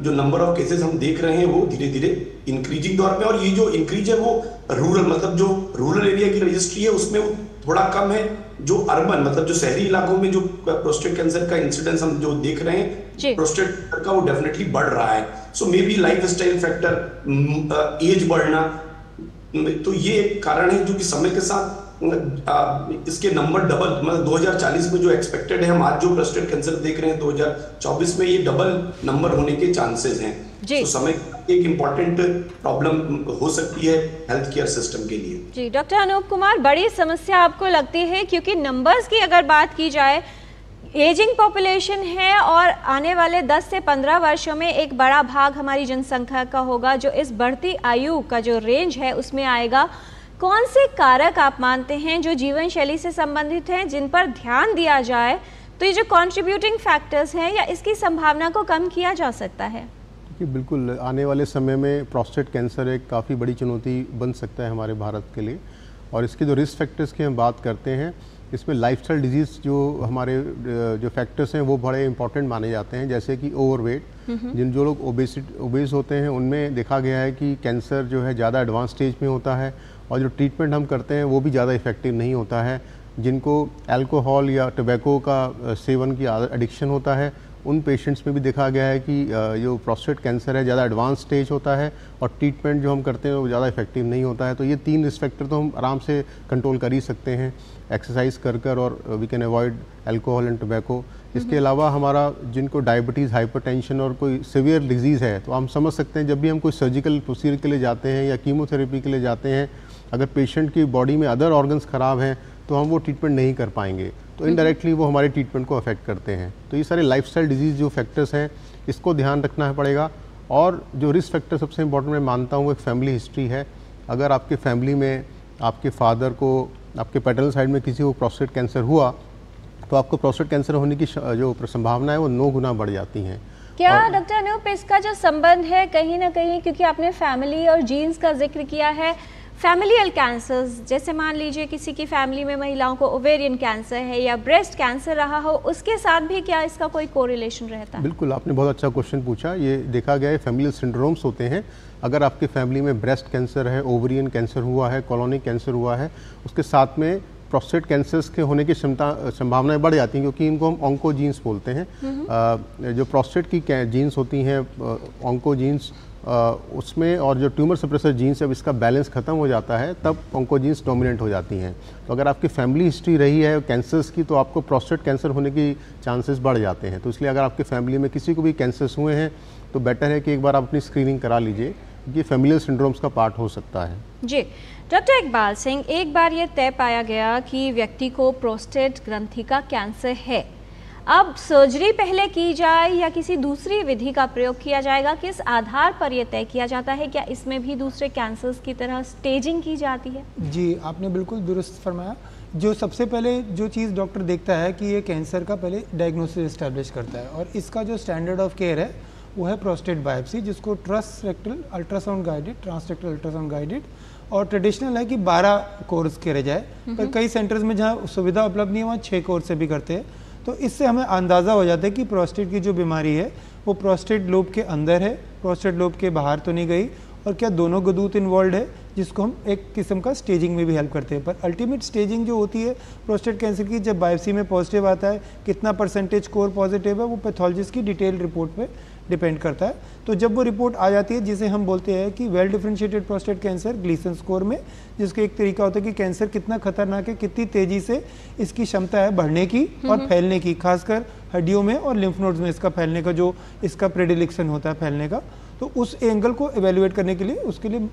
D: जो नंबर ऑफ केसेस हम देख रहे हैं वो धीरे धीरे इंक्रीजिंग दौर में, और ये जो इंक्रीज है वो रूरल, मतलब जो रूरल एरिया की रजिस्ट्री है उसमें थोड़ा कम है। जो अर्बन मतलब जो शहरी इलाकों में जो प्रोस्टेट कैंसर का इंसिडेंस हम जो देख रहे हैं प्रोस्टेट कैंसर का, वो डेफिनेटली बढ़ रहा है। So may be life style factor, age बढ़ना, तो ये एक कारण है जो कि समय के साथ इसके नंबर डबल, मतलब 2040 में जो एक्सपेक्टेड है, हम आज जो प्रोस्टेट कैंसर देख रहे हैं 2024 में ये डबल नंबर होने के चांसेस हैं। तो समय एक इम्पॉर्टेंट प्रॉब्लम हो सकती है हेल्थ केयर सिस्टम के लिए।
A: जी डॉक्टर अनूप कुमार, बड़ी समस्या आपको लगती है? क्योंकि नंबर्स की अगर बात की जाए, एजिंग पॉपुलेशन है और आने वाले 10 से 15 वर्षों में एक बड़ा भाग हमारी जनसंख्या का होगा जो इस बढ़ती आयु का जो रेंज है उसमें आएगा। कौन से कारक आप मानते हैं जो जीवन शैली से संबंधित हैं जिन पर ध्यान दिया जाए तो ये जो कंट्रीब्यूटिंग फैक्टर्स हैं या इसकी संभावना को कम किया जा सकता है?
B: बिल्कुल, आने वाले समय में प्रोस्टेट कैंसर एक काफ़ी बड़ी चुनौती बन सकता है हमारे भारत के लिए। और इसके जो रिस्क फैक्टर्स की हम बात करते हैं, इसमें लाइफस्टाइल डिजीज़ जो हमारे जो फैक्टर्स हैं वो बड़े इंपॉर्टेंट माने जाते हैं, जैसे कि ओवरवेट। जो लोग ओबेस होते हैं उनमें देखा गया है कि कैंसर जो है ज़्यादा एडवांस स्टेज में होता है और जो ट्रीटमेंट हम करते हैं वो भी ज़्यादा इफेक्टिव नहीं होता है। जिनको अल्कोहल या टबैको का सेवन की एडिक्शन होता है उन पेशेंट्स में भी देखा गया है कि जो प्रोस्टेट कैंसर है ज़्यादा एडवांस स्टेज होता है और ट्रीटमेंट जो हम करते हैं वो ज़्यादा इफेक्टिव नहीं होता है। तो ये 3 रिस्क फैक्टर तो हम आराम से कंट्रोल कर ही सकते हैं एक्सरसाइज कर और we can avoid alcohol and tobacco. इसके अलावा हमारा जिनको डायबिटीज़, हाइपरटेंशन और कोई सीवियर डिजीज़ है तो हम समझ सकते हैं जब भी हम कोई सर्जिकल प्रोसीजर के लिए जाते हैं या कीमोथेरेपी के लिए जाते हैं, अगर पेशेंट की बॉडी में अदर ऑर्गन्स ख़राब हैं तो हम वो ट्रीटमेंट नहीं कर पाएंगे, तो इनडायरेक्टली वो हमारे ट्रीटमेंट को अफेक्ट करते हैं। तो ये सारे लाइफस्टाइल डिजीज़ जो फैक्टर्स हैं इसको ध्यान रखना पड़ेगा। और जो रिस्क फैक्टर सबसे इंपॉर्टेंट मैं मानता हूँ एक फैमिली हिस्ट्री है। अगर आपके फैमिली में आपके फादर को, आपके पैटर्नल साइड में किसी को प्रोस्टेट कैंसर हुआ तो आपको प्रोस्टेट कैंसर होने की जो संभावना है वो 9 गुना बढ़ जाती हैं।
A: क्या डॉक्टर अनूप इसका जो संबंध है कहीं ना कहीं, क्योंकि आपने फैमिली और जीन्स का जिक्र किया है, फैमिलियल कैंसर्स, जैसे मान लीजिए किसी की फैमिली में महिलाओं को ओवेरियन कैंसर है या ब्रेस्ट कैंसर रहा हो, उसके साथ भी क्या इसका कोई कोरिलेशन रहता है?
B: बिल्कुल, आपने बहुत अच्छा क्वेश्चन पूछा। ये देखा गया है फैमिलियल सिंड्रोम्स होते हैं। अगर आपके फैमिली में ब्रेस्ट कैंसर है, ओवेरियन कैंसर हुआ है, कोलोनिक कैंसर हुआ है, उसके साथ में प्रोस्टेट कैंसर्स के होने की संभावनाएं बढ़ जाती हैं, क्योंकि इनको हम ऑन्कोजीन्स बोलते हैं। जो प्रोस्टेट की जीन्स होती हैं ऑन्कोजीन्स, उसमें और जो ट्यूमर सप्रेसर जीन्स, जब इसका बैलेंस ख़त्म हो जाता है तब ऑन्कोजीन्स डोमिनेंट हो जाती हैं। तो अगर आपकी फैमिली हिस्ट्री रही है कैंसर्स की, तो आपको प्रोस्टेट कैंसर होने की चांसेस बढ़ जाते हैं। तो इसलिए अगर आपकी फैमिली में किसी को भी कैंसर्स हुए हैं तो बेटर है कि एक बार आप अपनी स्क्रीनिंग करा लीजिए, ये फैमिलियल सिंड्रोम्स का पार्ट हो सकता है।
A: जी डॉक्टर इकबाल सिंह, एक बार ये तय पाया गया कि व्यक्ति को प्रोस्टेट ग्रंथि का कैंसर है, अब सर्जरी पहले की जाए या किसी दूसरी विधि का प्रयोग किया जाएगा, किस आधार पर यह तय किया जाता है? क्या इसमें भी दूसरे कैंसर्स की तरह स्टेजिंग की जाती है?
C: जी आपने बिल्कुल दुरुस्त फरमाया। जो सबसे पहले जो चीज़ डॉक्टर देखता है कि ये कैंसर का पहले डायग्नोसिस इस्टेब्लिश करता है, और इसका जो स्टैंडर्ड ऑफ केयर है वो है प्रोस्टेट बायोप्सी, जिसको ट्रांसरेक्टल अल्ट्रासाउंड गाइडेड और ट्रेडिशनल है कि 12 कोर्स करे जाए, पर कई सेंटर्स में जहाँ सुविधा उपलब्ध नहीं है वहाँ 6 कोर्स से भी करते हैं। तो इससे हमें अंदाज़ा हो जाता है कि प्रोस्टेट की जो बीमारी है वो प्रोस्टेट लोब के अंदर है, प्रोस्टेट लोब के बाहर तो नहीं गई, और क्या दोनों गदूत इन्वॉल्व है, जिसको हम एक किस्म का स्टेजिंग में भी हेल्प करते हैं। पर अल्टीमेट स्टेजिंग जो होती है प्रोस्टेट कैंसर की, जब बायोप्सी में पॉजिटिव आता है, कितना परसेंटेज कोर पॉजिटिव है, वो पैथोलॉजिस्ट की डिटेल रिपोर्ट पे डिपेंड करता है। तो जब वो रिपोर्ट आ जाती है, जिसे हम बोलते हैं कि well differentiated prostate cancer Gleason score में, जिसका एक तरीका होता है कि कैंसर कितना खतरनाक है, कितनी तेजी से इसकी क्षमता है बढ़ने की और फैलने की, खासकर हड्डियों में और लिम्फ नोड्स में इसका फैलने का जो इसका प्रेडिलेक्शन होता है फैलने का। तो उस एंगल को एवेल्युएट करने के लिए उसके लिए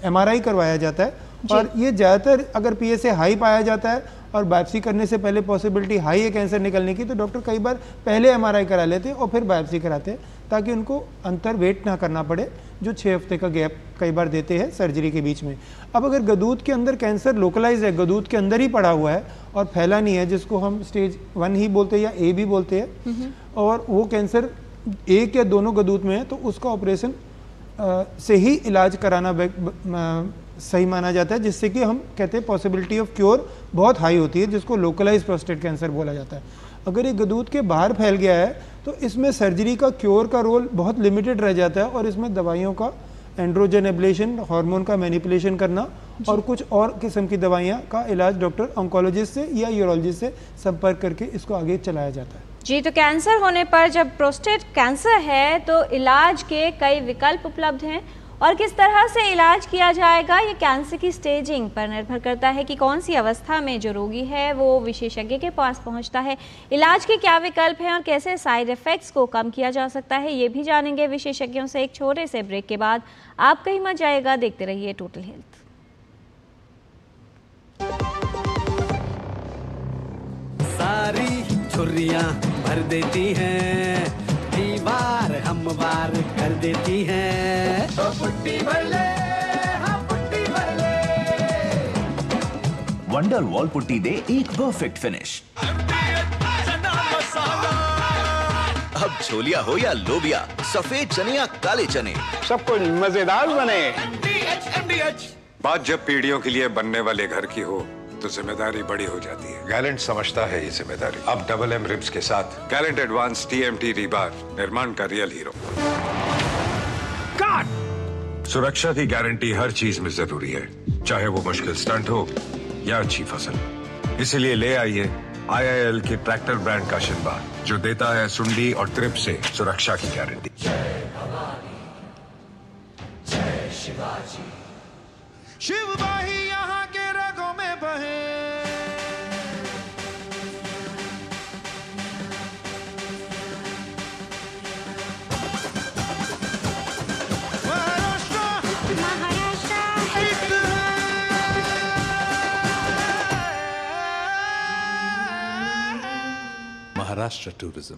C: MRI करवाया जाता है, और ये ज़्यादातर अगर PSA हाई पाया जाता है और बायोप्सी करने से पहले पॉसिबिलिटी हाई है कैंसर निकलने की, तो डॉक्टर कई बार पहले MRI करा लेते हैं और फिर बायोप्सी कराते हैं, ताकि उनको अंतर वेट ना करना पड़े, जो 6 हफ्ते का गैप कई बार देते हैं सर्जरी के बीच में। अब अगर गदूत के अंदर कैंसर लोकलाइज है, गदूत के अंदर ही पड़ा हुआ है और फैला नहीं है, जिसको हम स्टेज 1 ही बोलते हैं या A भी बोलते हैं, और वो कैंसर एक या दोनों गदूत में है, तो उसका ऑपरेशन से ही इलाज कराना सही माना जाता है, जिससे कि हम कहते हैं पॉसिबिलिटी ऑफ क्योर बहुत हाई होती है, जिसको लोकलाइज प्रोस्टेट कैंसर बोला जाता है। अगर ये गदूत के बाहर फैल गया है तो इसमें सर्जरी का क्योर का रोल बहुत लिमिटेड रह जाता है, और इसमें दवाइयों का एंड्रोजन एब्लेशन, हार्मोन का मैनिपुलेशन करना और कुछ और किस्म की दवाइयाँ का इलाज डॉक्टर ऑन्कोलॉजिस्ट से या यूरोलॉजिस्ट से संपर्क करके इसको आगे चलाया जाता है।
A: जी, तो कैंसर होने पर जब प्रोस्टेट कैंसर है तो इलाज के कई विकल्प उपलब्ध हैं, और किस तरह से इलाज किया जाएगा ये कैंसर की स्टेजिंग पर निर्भर करता है कि कौन सी अवस्था में जो रोगी है वो विशेषज्ञ के पास पहुंचता है। इलाज के क्या विकल्प हैं और कैसे साइड इफ़ेक्ट्स को कम किया जा सकता है, ये भी जानेंगे विशेषज्ञों से एक छोटे से ब्रेक के बाद। आप कहीं मत जाएगा, देखते रहिए टोटल हेल्थ।
N: सारी छुर्रियां भर देती हैं, दीवार हमवार कर देती हैं, तो पुट्टी भर ले, हाँ पुट्टी भर ले।
O: वंडर वॉल पुट्टी दे एक परफेक्ट फिनिश। अब छोलिया हो या लोबिया, सफेद चने या काले चने,
P: सब कुछ मजेदार बने।
I: बात जब पीढ़ियों के लिए बनने वाले घर की हो तो जिम्मेदारी बड़ी हो जाती है। गैलेंट समझता है ये जिम्मेदारी। अब डबल M रिब्स के साथ गैलेंट एडवांस TMT रीबार, निर्माण का रियल हीरो। सुरक्षा की गारंटी हर चीज में जरूरी है, चाहे वो मुश्किल स्टंट हो या अच्छी फसल। इसलिए ले आइए IIL के ट्रैक्टर ब्रांड का शिनबार, जो देता है सुंडी और ट्रिप से सुरक्षा की गारंटी।
N: शिवबाही यहाँ के रगों में बहे,
G: Maharashtra tourism.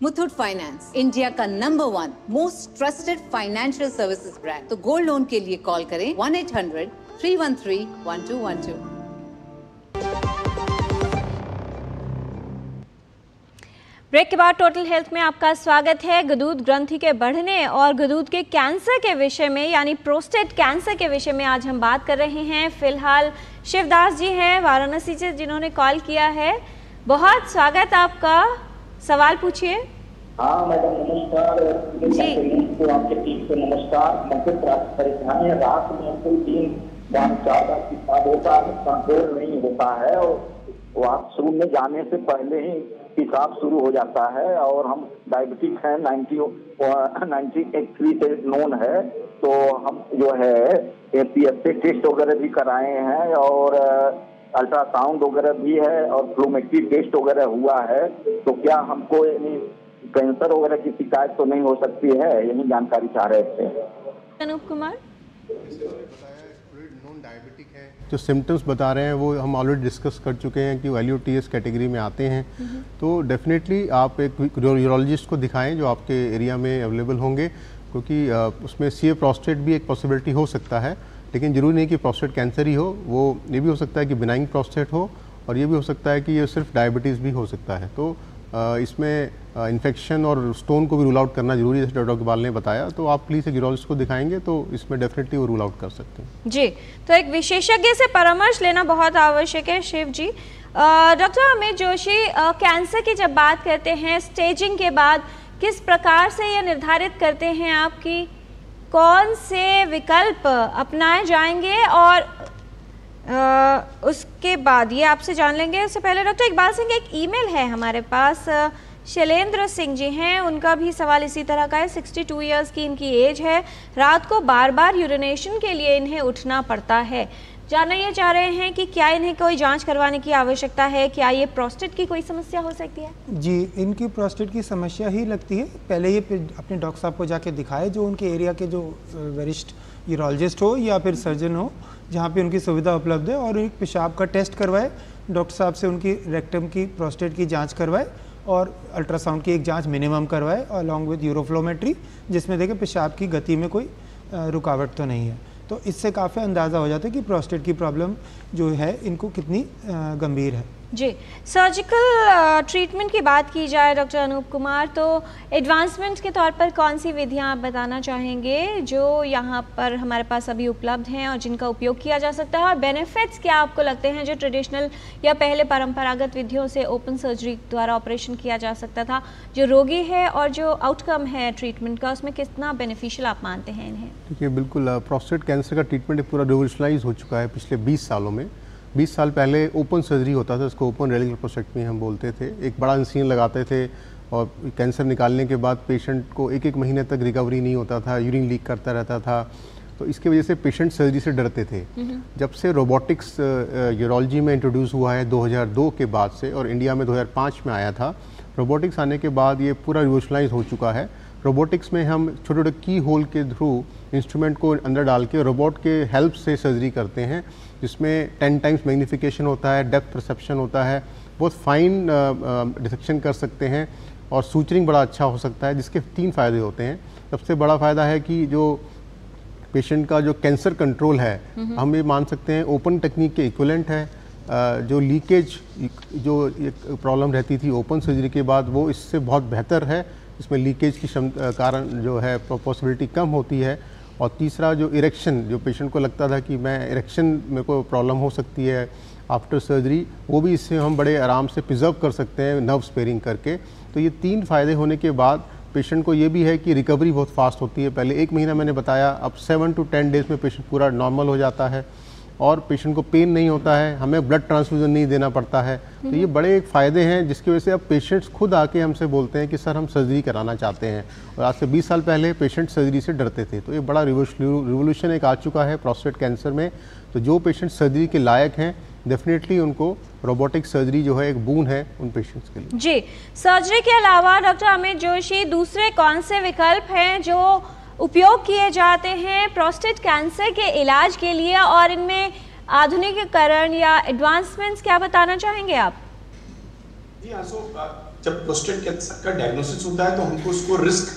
Q: Muthoot finance, India का number 1 most trusted financial services brand. तो गोल्ड लोन के लिए कॉल करें 1-800-313-1212।
A: ब्रेक के बाद टोटल हेल्थ में आपका स्वागत है। गदूद ग्रंथि के बढ़ने और गदूद के कैंसर के विषय में, यानी प्रोस्टेट कैंसर के विषय में आज हम बात कर रहे हैं। फिलहाल शिवदास जी हैं वाराणसी से, जिन्होंने कॉल किया है। बहुत स्वागत आपका, सवाल पूछिए।
R: हाँ मैडम नमस्कार जी, तो आपके टीम को नमस्कार। मुझे परेशानी है, रात में कोई दिन ज़्यादा पेशाब होता है, कंट्रोल नहीं होता है और वॉशरूम में जाने से पहले ही पेशाब शुरू हो जाता है। और हम डायबिटिक हैं, 93 से नोन है, तो हम जो है PSA टेस्ट वगैरह भी कराए हैं और अल्ट्रासाउंड वगैरह भी है और फ्लोमेट्री टेस्ट वगैरह हुआ है। तो क्या हमको यानी कैंसर वगैरह की शिकायत तो नहीं हो सकती है, यही जानकारी चाह रहे थे।
A: अनूप कुमार,
B: जो सिम्टम्स बता रहे हैं वो हम ऑलरेडी डिस्कस कर चुके हैं कि LUTS कैटेगरी में आते हैं। तो डेफिनेटली आप एक यूरोलॉजिस्ट को दिखाएं जो आपके एरिया में अवेलेबल होंगे, क्योंकि उसमें CA प्रोस्टेट भी एक पॉसिबिलिटी हो सकता है, लेकिन ज़रूरी नहीं कि प्रोस्टेट कैंसर ही हो। वो ये भी हो सकता है कि बिनाइन प्रोस्टेट हो और ये भी हो सकता है कि ये सिर्फ डायबिटीज़ भी हो सकता है। तो इसमें इन्फेक्शन और स्टोन को भी रूल आउट करना जरूरी है, जैसे डॉक्टर इकबाल ने बताया। तो आप प्लीज़ एक यूरोलॉजिस्ट को दिखाएंगे तो इसमें डेफिनेटली वो रूल आउट कर सकते हैं।
A: जी, तो एक विशेषज्ञ से परामर्श लेना बहुत आवश्यक है। शिव जी, डॉक्टर अमित जोशी, कैंसर की जब बात करते हैं स्टेजिंग के बाद किस प्रकार से ये निर्धारित करते हैं आप कि कौन से विकल्प अपनाए जाएंगे, और उसके बाद ये आपसे जान लेंगे। उससे पहले डॉक्टर इकबाल सिंह, एक ईमेल है हमारे पास, शैलेंद्र सिंह जी हैं, उनका भी सवाल इसी तरह का है। 62 इयर्स की इनकी एज है, रात को बार बार यूरिनेशन के लिए इन्हें उठना पड़ता है। जानना ये चाह रहे हैं कि क्या इन्हें कोई जांच करवाने की आवश्यकता है, क्या ये प्रोस्टेट की कोई समस्या हो सकती है?
C: जी, इनकी प्रोस्टेट की समस्या ही लगती है। पहले ये अपने डॉक्टर साहब को जाके दिखाए, जो उनके एरिया के जो वरिष्ठ यूरोलॉजिस्ट हो या फिर सर्जन हो, जहाँ पे उनकी सुविधा उपलब्ध है, और एक पेशाब का टेस्ट करवाए, डॉक्टर साहब से उनकी रेक्टम की प्रोस्टेट की जांच करवाए और अल्ट्रासाउंड की एक जांच मिनिमम करवाए अलॉन्ग विद यूरोफ्लोमेट्री, जिसमें देखें पेशाब की गति में कोई रुकावट तो नहीं है। तो इससे काफ़ी अंदाज़ा हो जाता है कि प्रोस्टेट की प्रॉब्लम जो है इनको कितनी गंभीर है।
A: जी, सर्जिकल ट्रीटमेंट की बात की जाए डॉक्टर अनूप कुमार, तो एडवांसमेंट के तौर पर कौन सी विधियां आप बताना चाहेंगे जो यहाँ पर हमारे पास अभी उपलब्ध हैं और जिनका उपयोग किया जा सकता है, और बेनिफिट्स क्या आपको लगते हैं जो ट्रेडिशनल या पहले परंपरागत विधियों से ओपन सर्जरी द्वारा ऑपरेशन किया जा सकता था, जो रोगी है और जो आउटकम है ट्रीटमेंट का, उसमें कितना बेनिफिशियल आप मानते हैं इन्हें?
B: देखिए, बिल्कुल प्रोस्टेट कैंसर का ट्रीटमेंट पूरा रिवोल्यूशनाइज हो चुका है पिछले 20 सालों में। 20 साल पहले ओपन सर्जरी होता था, उसको ओपन रेडिकल प्रोस्टेक्टमी हम बोलते थे। एक बड़ा इंसीजन लगाते थे और कैंसर निकालने के बाद पेशेंट को एक महीने तक रिकवरी नहीं होता था, यूरिन लीक करता रहता था। तो इसकी वजह से पेशेंट सर्जरी से डरते थे। जब से रोबोटिक्स यूरोलॉजी में इंट्रोड्यूस हुआ है 2002 के बाद से, और इंडिया में 2005 में आया था, रोबोटिक्स आने के बाद ये पूरा रिवोल्यूशनाइज हो चुका है। रोबोटिक्स में हम छोटे छोटे की होल के थ्रू इंस्ट्रूमेंट को अंदर डाल के रोबोट के हेल्प से सर्जरी करते हैं, जिसमें 10 टाइम्स मैग्नीफिकेशन होता है, डेप्थ परसेप्शन होता है, बहुत फाइन डिसेक्शन कर सकते हैं और सूचरिंग बड़ा अच्छा हो सकता है, जिसके 3 फ़ायदे होते हैं। सबसे बड़ा फ़ायदा है कि जो पेशेंट का जो कैंसर कंट्रोल है, हम ये मान सकते हैं ओपन टेक्निक के इक्विवेलेंट है। जो लीकेज जो एक प्रॉब्लम रहती थी ओपन सर्जरी के बाद, वो इससे बहुत बेहतर है। इसमें लीकेज की कारण जो है पॉसिबिलिटी कम होती है। और तीसरा, जो इरेक्शन, जो पेशेंट को लगता था कि मैं इरेक्शन मेरे को प्रॉब्लम हो सकती है आफ्टर सर्जरी, वो भी इससे हम बड़े आराम से प्रिजर्व कर सकते हैं नर्व स्पेयरिंग करके। तो ये 3 फ़ायदे होने के बाद पेशेंट को ये भी है कि रिकवरी बहुत फास्ट होती है। पहले 1 महीना मैंने बताया, अब 7 to 10 डेज़ में पेशेंट पूरा नॉर्मल हो जाता है और पेशेंट को पेन नहीं होता है, हमें ब्लड ट्रांसफ्यूजन नहीं देना पड़ता है। तो ये बड़े एक फ़ायदे हैं, जिसकी वजह से अब पेशेंट्स खुद आके हमसे बोलते हैं कि सर हम सर्जरी कराना चाहते हैं। और आज से 20 साल पहले पेशेंट सर्जरी से डरते थे। तो ये बड़ा रिवोल्यूशन एक आ चुका है प्रोस्टेट कैंसर में। तो जो पेशेंट सर्जरी के लायक हैं, डेफिनेटली उनको रोबोटिक सर्जरी जो है एक बून है उन पेशेंट्स के लिए।
A: जी, सर्जरी के अलावा डॉक्टर अमित जोशी, दूसरे कौन से विकल्प हैं जो उपयोग किए जाते हैं प्रोस्टेट कैंसर के इलाज के लिए, और इनमें आधुनिकीकरण या एडवांसमेंट्स क्या बताना चाहेंगे आप?
D: जी हाँ, जब प्रोस्टेट कैंसर का डायग्नोसिस होता है तो हमको उसको रिस्क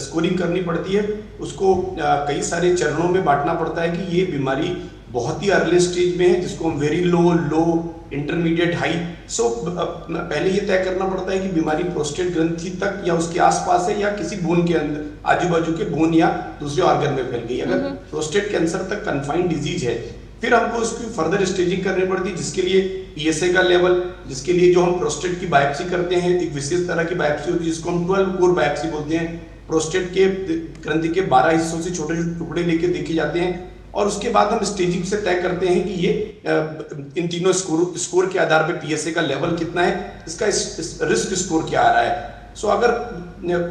D: स्कोरिंग करनी पड़ती है। उसको कई सारे चरणों में बांटना पड़ता है कि ये बीमारी बहुत ही अर्ली स्टेज में है, जिसको हम वेरी लो, इंटरमीडिएट, हाई। पहले ये तय करना पड़ता है कि बीमारी प्रोस्टेट ग्रंथि तक या उसके आसपास है या किसी बोन के अंदर, आजू बाजू के बोन या दूसरे ऑर्गन में फैल गई। अगर प्रोस्टेट कैंसर तक कन्फाइंड डिजीज है, फिर हमको उसकी फर्दर स्टेजिंग करनी पड़ती है, जिसके लिए PSA का लेवल, जिसके लिए जो हम प्रोस्टेट की बायोप्सी करते हैं, एक विशेष तरह की बायोप्सी होती है जिसको हम 12 कोर बायोप्सी बोलते हैं। प्रोस्टेट के ग्रंथि के 12 हिस्सों से छोटे छोटे टुकड़े लेके देखे जाते हैं और उसके बाद हम स्टेजिंग से तय करते हैं कि ये इन तीनों स्कोर के आधार पर पीएसए का लेवल कितना है, इसका रिस्क स्कोर क्या आ रहा है। सो अगर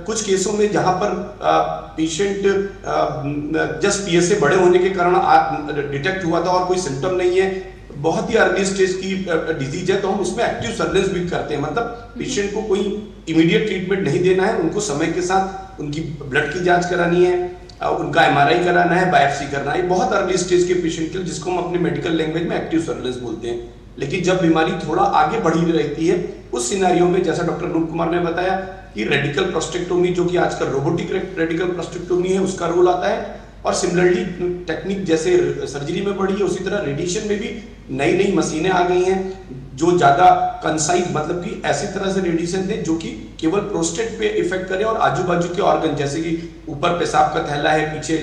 D: कुछ केसों में जहां पर पेशेंट जस्ट पीएसए बड़े होने के कारण डिटेक्ट हुआ था और कोई सिम्टम नहीं है, बहुत ही अर्ली स्टेज की डिजीज है, तो हम उसमें एक्टिव सर्वेलेंस भी करते हैं। मतलब पेशेंट को कोई इमीडिएट ट्रीटमेंट नहीं देना है, उनको समय के साथ उनकी ब्लड की जांच करानी है, उनका एमआरआई कराना है, बायोप्सी करना है। बहुत अर्ली स्टेज के पेशेंट के लिए, जिसको हम अपने मेडिकल लैंग्वेज में एक्टिव सर्वेलेंस बोलते हैं। लेकिन जब बीमारी थोड़ा आगे बढ़ी रहती है, उस सिनेरियो में जैसा डॉक्टर अनूप कुमार ने बताया कि रेडिकल प्रोस्टेक्टोमी, जो कि आजकल रोबोटिक रेडिकल प्रोस्टेक्टोमी है, उसका रोल आता है। और सिमिलरली टेक्निक जैसे सर्जरी में बढ़ी है, उसी तरह रेडिएशन में भी नई नई मशीनें आ गई हैं जो ज्यादा कंसाइज, मतलब कि ऐसी तरह से रेडिएशन दें जो कि केवल प्रोस्टेट पे इफेक्ट करे और आजू बाजू के ऑर्गन, जैसे कि ऊपर पेशाब का थैला है, पीछे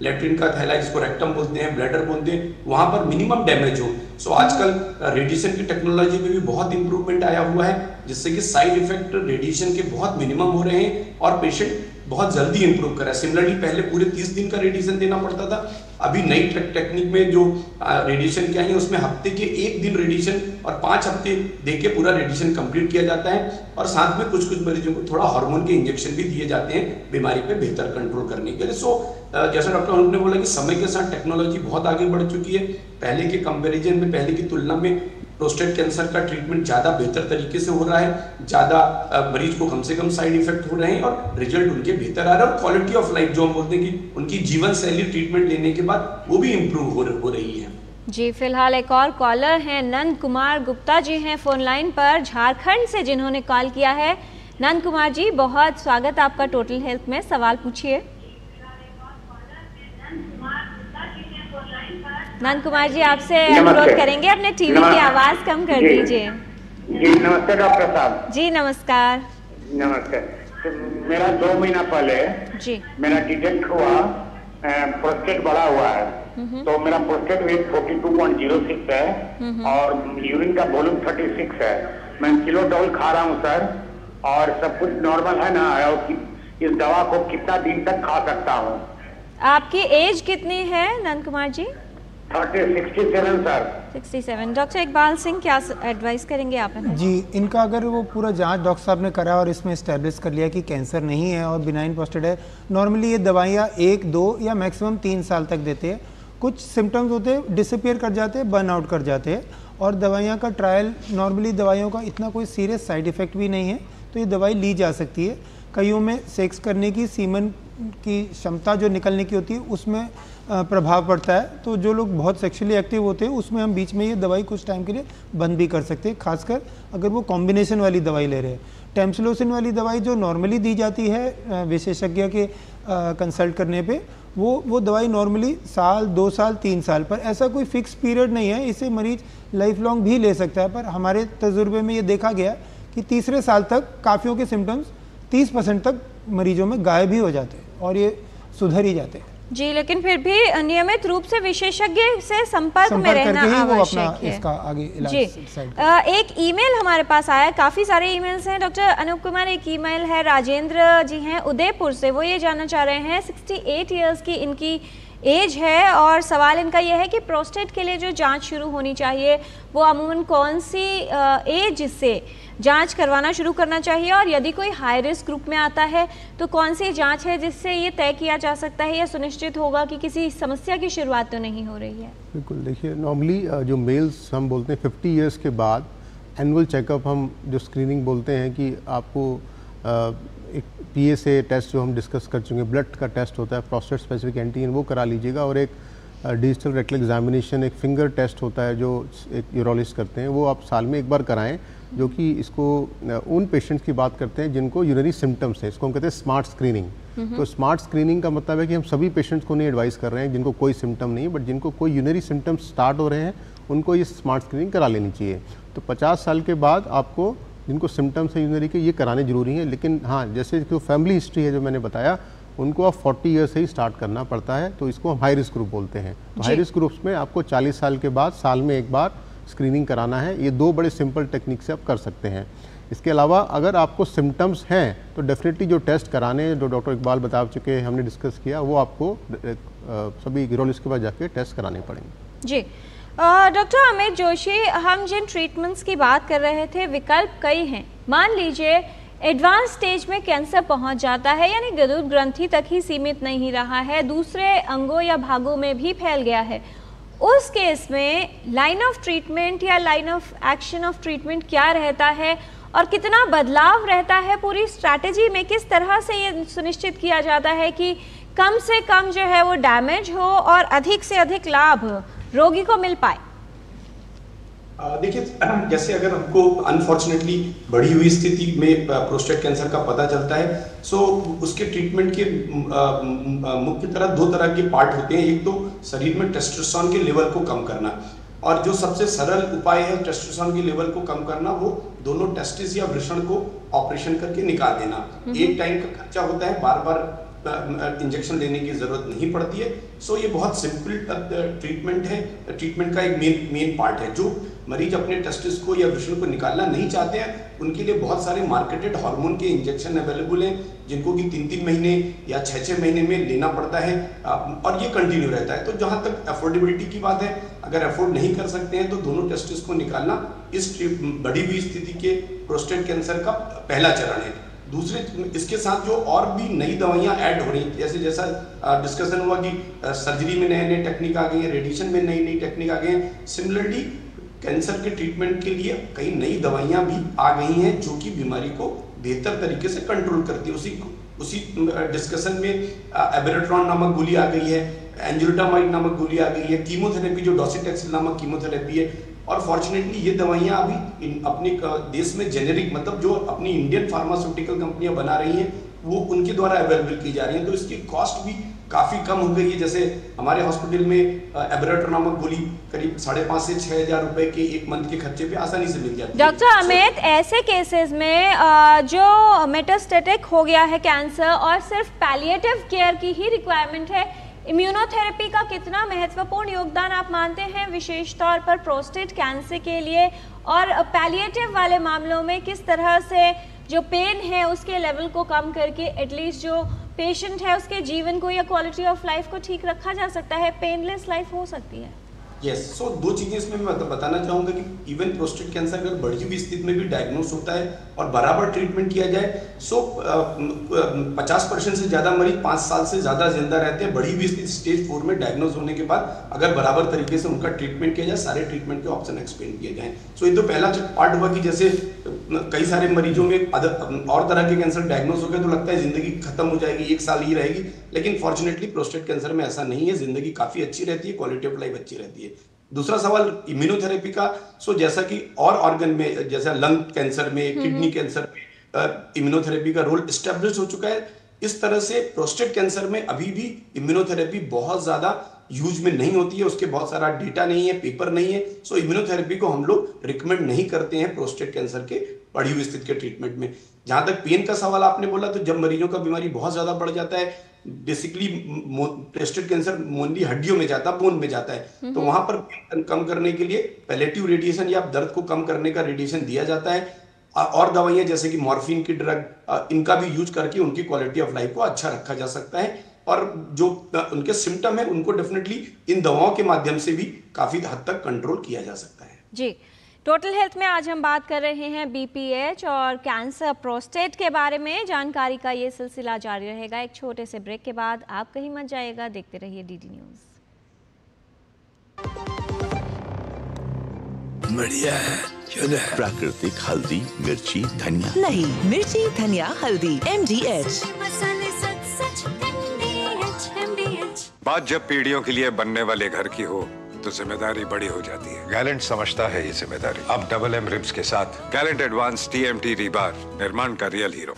D: लेट्रिन का थैला है जिसको रेक्टम बोलते हैं, ब्लैडर बोलते हैं, वहां पर मिनिमम डैमेज हो। सो आजकल रेडिएशन की टेक्नोलॉजी में भी बहुत इंप्रूवमेंट आया हुआ है, जिससे कि साइड इफेक्ट रेडिएशन के बहुत मिनिमम हो रहे हैं और पेशेंट बहुत जल्दी इंप्रूव करा। सिमिलरली पहले पूरे 30 दिन का रेडिएशन देना पड़ता था, अभी नई टेक्निक में जो रेडिएशन क्या है उसमें हफ्ते के 1 दिन रेडिएशन और 5 हफ्ते देके पूरा रेडिएशन कंप्लीट किया जाता है। और साथ में कुछ कुछ मरीजों को थोड़ा हार्मोन के इंजेक्शन भी दिए जाते हैं बीमारी पे बेहतर कंट्रोल करने के लिए। सो जैसा डॉक्टर अनूप ने बोला कि समय के साथ टेक्नोलॉजी बहुत आगे बढ़ चुकी है, पहले के कंपेरिजन में, पहले की तुलना में प्रोस्टेट कैंसर का ट्रीटमेंट ज़्यादा बेहतर तरीके से हो रहा है, ज़्यादा मरीज को कम से कम साइड इफेक्ट हो रहे हैं और रिजल्ट उनके बेहतर आ रहा है। और क्वालिटी ऑफ लाइफ जो हम बोलते हैं कि उनकी जीवन शैली ट्रीटमेंट लेने के बाद वो भी इम्प्रूव हो रही है।
A: जी, फिलहाल एक और कॉलर हैं, नंद कुमार गुप्ता जी हैं फोन लाइन पर झारखंड से, जिन्होंने कॉल किया है। नंद कुमार जी, बहुत स्वागत आपका टोटल हेल्थ में, सवाल पूछिए। नंद कुमार जी, आपसे अनुरोध करेंगे अपने टीवी की आवाज कम कर दीजिए।
S: जी नमस्ते डॉक्टर साहब।
A: जी नमस्कार।
S: नमस्ते। तो मेरा 2 महीना पहले
A: जी
S: मेरा डिटेक्ट हुआ प्रोस्टेट बढ़ा हुआ है, तो मेरा प्रोस्टेट वेट 42.06 है और यूरिन का वॉल्यूम 36 है। मैं किलोडॉल खा रहा हूँ सर, और सब कुछ नॉर्मल है ना, और इस दवा को कितना दिन तक खा सकता हूँ?
A: आपकी एज कितनी है नंद कुमार जी?
S: 67 सर।
A: 67। डॉक्टर इकबाल सिंह, क्या एडवाइस करेंगे आप हमें?
C: जी, इनका अगर वो पूरा जांच डॉक्टर साहब ने करा और इसमें एस्टेब्लिश कर लिया कि कैंसर नहीं है और बिनाइन प्रोस्टेट है, नॉर्मली ये दवाइयाँ 1, 2 या मैक्सिमम 3 साल तक देते हैं। कुछ सिम्टम्स होते हैं, डिसअपियर कर जाते हैं, बर्न आउट कर जाते हैं, और दवाइयाँ का ट्रायल, नॉर्मली दवाइयों का इतना कोई सीरियस साइड इफ़ेक्ट भी नहीं है, तो ये दवाई ली जा सकती है। कईयों में सेक्स करने की, सीमन की क्षमता जो निकलने की होती है उसमें प्रभाव पड़ता है, तो जो लोग बहुत सेक्सुअली एक्टिव होते हैं उसमें हम बीच में ये दवाई कुछ टाइम के लिए बंद भी कर सकते हैं, खासकर अगर वो कॉम्बिनेशन वाली दवाई ले रहे हैं। टेम्सिलोसिन वाली दवाई जो नॉर्मली दी जाती है विशेषज्ञ के कंसल्ट करने पे, वो दवाई नॉर्मली साल, 2 साल, 3 साल, पर ऐसा कोई फिक्स पीरियड नहीं है, इसे मरीज लाइफ लॉन्ग भी ले सकता है। पर हमारे तजुर्बे में ये देखा गया कि तीसरे साल तक काफ़ियों के सिम्टम्स 30% तक मरीजों में गायब ही हो जाते हैं और ये सुधर ही जाते हैं।
A: जी, लेकिन फिर भी नियमित रूप से विशेषज्ञ से संपर्क में रहना आवश्यक है।
C: इसका आगे इलाज
A: जी, एक ईमेल हमारे पास आया है, काफ़ी सारे ईमेल्स हैं डॉक्टर अनूप कुमार। एक ईमेल है, राजेंद्र जी हैं उदयपुर से, वो ये जानना चाह रहे हैं, 68 ईयर्स की इनकी एज है और सवाल इनका यह है कि प्रोस्टेट के लिए जो जांच शुरू होनी चाहिए वो अमूमन कौन सी एज से जांच करवाना शुरू करना चाहिए, और यदि कोई हाई रिस्क ग्रुप में आता है तो कौन सी जांच है जिससे ये तय किया जा सकता है या सुनिश्चित होगा कि किसी समस्या की शुरुआत तो नहीं हो रही है?
B: बिल्कुल, देखिए नॉर्मली जो मेल्स हम बोलते हैं 50 ईयर्स के बाद एनुअल चेकअप, हम जो स्क्रीनिंग बोलते हैं कि आपको एक PSA टेस्ट जो हम डिस्कस कर चुके हैं, ब्लड का टेस्ट होता है, प्रोस्टेट स्पेसिफिक एंटीजन, वो करा लीजिएगा, और एक डिजिटल रेक्टल एग्जामिनेशन, एक फिंगर टेस्ट होता है जो एक यूरोलॉजिस्ट करते हैं, वो आप साल में एक बार कराएं, जो कि इसको उन पेशेंट्स की बात करते हैं जिनको यूरिनरी सिम्टम्स है, इसको हम कहते हैं स्मार्ट स्क्रीनिंग। तो स्मार्ट स्क्रीनिंग का मतलब है कि हम सभी पेशेंट्स को नहीं एडवाइस कर रहे हैं जिनको कोई सिम्टम नहीं है, बट जिनको कोई यूरिनरी सिम्टम्स स्टार्ट हो रहे हैं उनको ये स्मार्ट स्क्रीनिंग करा लेनी चाहिए। तो 50 साल के बाद आपको जिनको सिम्टम्स है यूरिनरी के, ये कराने जरूरी हैं। लेकिन हाँ, जैसे जो फैमिली हिस्ट्री है जो मैंने बताया, उनको आप 40 ईयर से ही स्टार्ट करना पड़ता है, तो इसको हम हाई रिस्क ग्रुप बोलते हैं। तो हाई रिस्क ग्रुप्स में आपको 40 साल के बाद साल में एक बार स्क्रीनिंग कराना है। ये 2 बड़े सिंपल टेक्निक से आप कर सकते हैं। इसके अलावा अगर आपको सिम्टम्स हैं तो डेफिनेटली जो टेस्ट कराने, जो डॉक्टर इकबाल बता चुके हैं, हमने डिस्कस किया, वो आपको सभी यूरोलॉजिस्ट के पास जाके टेस्ट कराने पड़ेंगे।
A: जी डॉक्टर अमित जोशी, हम जिन ट्रीटमेंट्स की बात कर रहे थे, विकल्प कई हैं। मान लीजिए एडवांस स्टेज में कैंसर पहुंच जाता है, यानी गुदूद ग्रंथि तक ही सीमित नहीं रहा है, दूसरे अंगों या भागों में भी फैल गया है, उस केस में लाइन ऑफ ट्रीटमेंट या line of action of treatment क्या रहता है और कितना बदलाव रहता है? पूरी स्ट्रैटेजी में किस तरह से ये सुनिश्चित किया जाता है कि कम से कम जो है वो डैमेज हो और अधिक से अधिक लाभ रोगी को मिल पाए?
D: देखिए, जैसे अगर हमको अनफॉर्चुनेटली बढ़ी हुई स्थिति में प्रोस्टेट कैंसर का पता चलता है, सो उसके ट्रीटमेंट के मुख्य दो तरह के पार्ट होते हैं। एक तो शरीर में टेस्टोस्टेरोन के लेवल को कम करना, और जो सबसे सरल उपाय है टेस्टोस्टेरोन के लेवल को कम करना, वो दोनों टेस्टिस या वृषण को ऑपरेशन करके निकाल देना। एक टाइम का खर्चा होता है, बार बार इंजेक्शन लेने की जरूरत नहीं पड़ती है। सो ये बहुत सिंपल ट्रीटमेंट है, ट्रीटमेंट का एक मेन पार्ट है। जो मरीज अपने टेस्टिस को या वृषण को निकालना नहीं चाहते हैं, उनके लिए बहुत सारे मार्केटेड हार्मोन के इंजेक्शन अवेलेबल हैं, जिनको कि 3-3 महीने या 6-6 महीने में लेना पड़ता है, और ये कंटिन्यू रहता है। तो जहां तक अफोर्डेबिलिटी की बात है, अगर अफोर्ड नहीं कर सकते हैं तो दोनों टेस्टिस को निकालना इस बढ़ी हुई स्थिति के प्रोस्टेट कैंसर का पहला चरण है। दूसरे, इसके साथ जो और भी नई दवाइयां ऐड हो रही हैं, जैसा डिस्कशन हुआ कि सर्जरी में नए नए टेक्निक आ गई है, रेडिएशन में नई नई टेक्निक आ गई है। सिमिलरली कैंसर के ट्रीटमेंट के लिए कई नई दवाइयां भी आ गई हैं, जो कि बीमारी को बेहतर तरीके से कंट्रोल करती है। उसी डिस्कशन में एबेरेट्रॉन नामक गोली आ गई है, एंजियोटामाइड नामक गोली आ गई है, कीमोथेरेपी जो डॉक्सीटैक्सिल नामक कीमोथेरेपी है, और फॉर्चुनेटली ये दवाइयां अभी अपने देश में जेनेरिक, मतलब जो अपनी इंडियन फार्मास्यूटिकल कंपनियां बना रही हैं, वो उनके द्वारा अवेलेबल की जा रही हैं। तो इसकी कॉस्ट भी काफी कम हो गई है। जैसे हमारे हॉस्पिटल में एबरेट्रॉन नामक गोली करीब 5,500 से 6,000 रुपए के एक मंथ के खर्चे पे आसानी से मिल जाती है।
A: डॉक्टर अमित, ऐसे केसेस में जो मेटास्टेटिक हो गया है कैंसर और सिर्फ पैलिएटिव केयर की ही रिक्वायरमेंट है, इम्यूनोथेरेपी का कितना महत्वपूर्ण योगदान आप मानते हैं, विशेष तौर पर प्रोस्टेट कैंसर के लिए? और पैलिएटिव वाले मामलों में किस तरह से जो पेन है उसके लेवल को कम करके एटलीस्ट जो पेशेंट है उसके जीवन को या क्वालिटी ऑफ लाइफ को ठीक रखा जा सकता है, पेनलेस लाइफ हो सकती है?
D: यस, सो दो चीजें इसमें मैं बताना चाहूंगा कि इवन प्रोस्टेट कैंसर अगर बढ़ी हुई स्थिति में भी डायग्नोस होता है और बराबर ट्रीटमेंट किया जाए, सो 50% से ज्यादा मरीज 5 साल से ज्यादा जिंदा रहते हैं बढ़ी हुई स्थिति स्टेज 4 में डायग्नोस होने के बाद, अगर बराबर तरीके से उनका ट्रीटमेंट किया जाए, सारे ट्रीटमेंट के ऑप्शन एक्सप्लेन किए जाए। सो ये तो पहला पार्ट हुआ कि जैसे कई सारे मरीजों में और तरह के कैंसर डायग्नोस हो गए तो लगता है जिंदगी खत्म हो जाएगी, 1 साल ही रहेगी, लेकिन फॉर्चुनेटली प्रोस्टेट कैंसर में ऐसा नहीं है, जिंदगी काफी अच्छी रहती है, क्वालिटी ऑफ लाइफ अच्छी रहती है। दूसरा सवाल इम्यूनोथेरेपी का, सो जैसा कि और ऑर्गन में, जैसा लंग कैंसर में, किडनी कैंसर में इम्यूनोथेरेपी का रोल एस्टेब्लिश हो चुका है, इस तरह से प्रोस्टेट कैंसर में अभी भी इम्यूनोथेरेपी बहुत ज्यादा यूज में नहीं होती है, उसके बहुत सारा डेटा नहीं है, पेपर नहीं है। सो इम्यूनोथेरेपी को हम लोग रिकमेंड नहीं करते हैं प्रोस्टेट कैंसर के बढ़ी हुई स्थिति के ट्रीटमेंट में। जहां तक पेन का सवाल आपने बोला, तो जब मरीजों का बीमारी बहुत ज्यादा बढ़ जाता है, बेसिकली प्रोस्टेट कैंसर मोनली हड्डियों में जाता है, बोन में जाता है, तो वहां पर पेन कम करने के लिए पैलेटिव रेडिएशन या दर्द को कम करने का रेडिएशन दिया जाता है, और दवाइयां जैसे कि मॉर्फिन की ड्रग, इनका भी यूज करके उनकी क्वालिटी ऑफ लाइफ को अच्छा रखा जा सकता है। और जो उनके सिम्टम है उनको डेफिनेटली इन दवाओं के माध्यम से भी काफी हद तक कंट्रोल किया जा सकता है।
A: जी, टोटल हेल्थ में आज हम बात कर रहे हैं बीपीएच और कैंसर प्रोस्टेट के बारे में। जानकारी का ये सिलसिला जारी रहेगा। एक छोटे से ब्रेक के बाद आप कहीं मत जाइएगा, देखते रहिए डीडी न्यूज।
E: बढ़िया है, प्राकृतिक हल्दी, मिर्ची, धनिया।
F: नहीं, मिर्ची, धनिया, हल्दी, MDH।
I: बात जब पीढ़ियों के लिए बनने वाले घर की हो तो जिम्मेदारी बड़ी हो जाती है। गैलेंट समझता है ये जिम्मेदारी। अब डबल M रिब्स के साथ गैलेंट एडवांस TMT रीबार, निर्माण का रियल हीरो।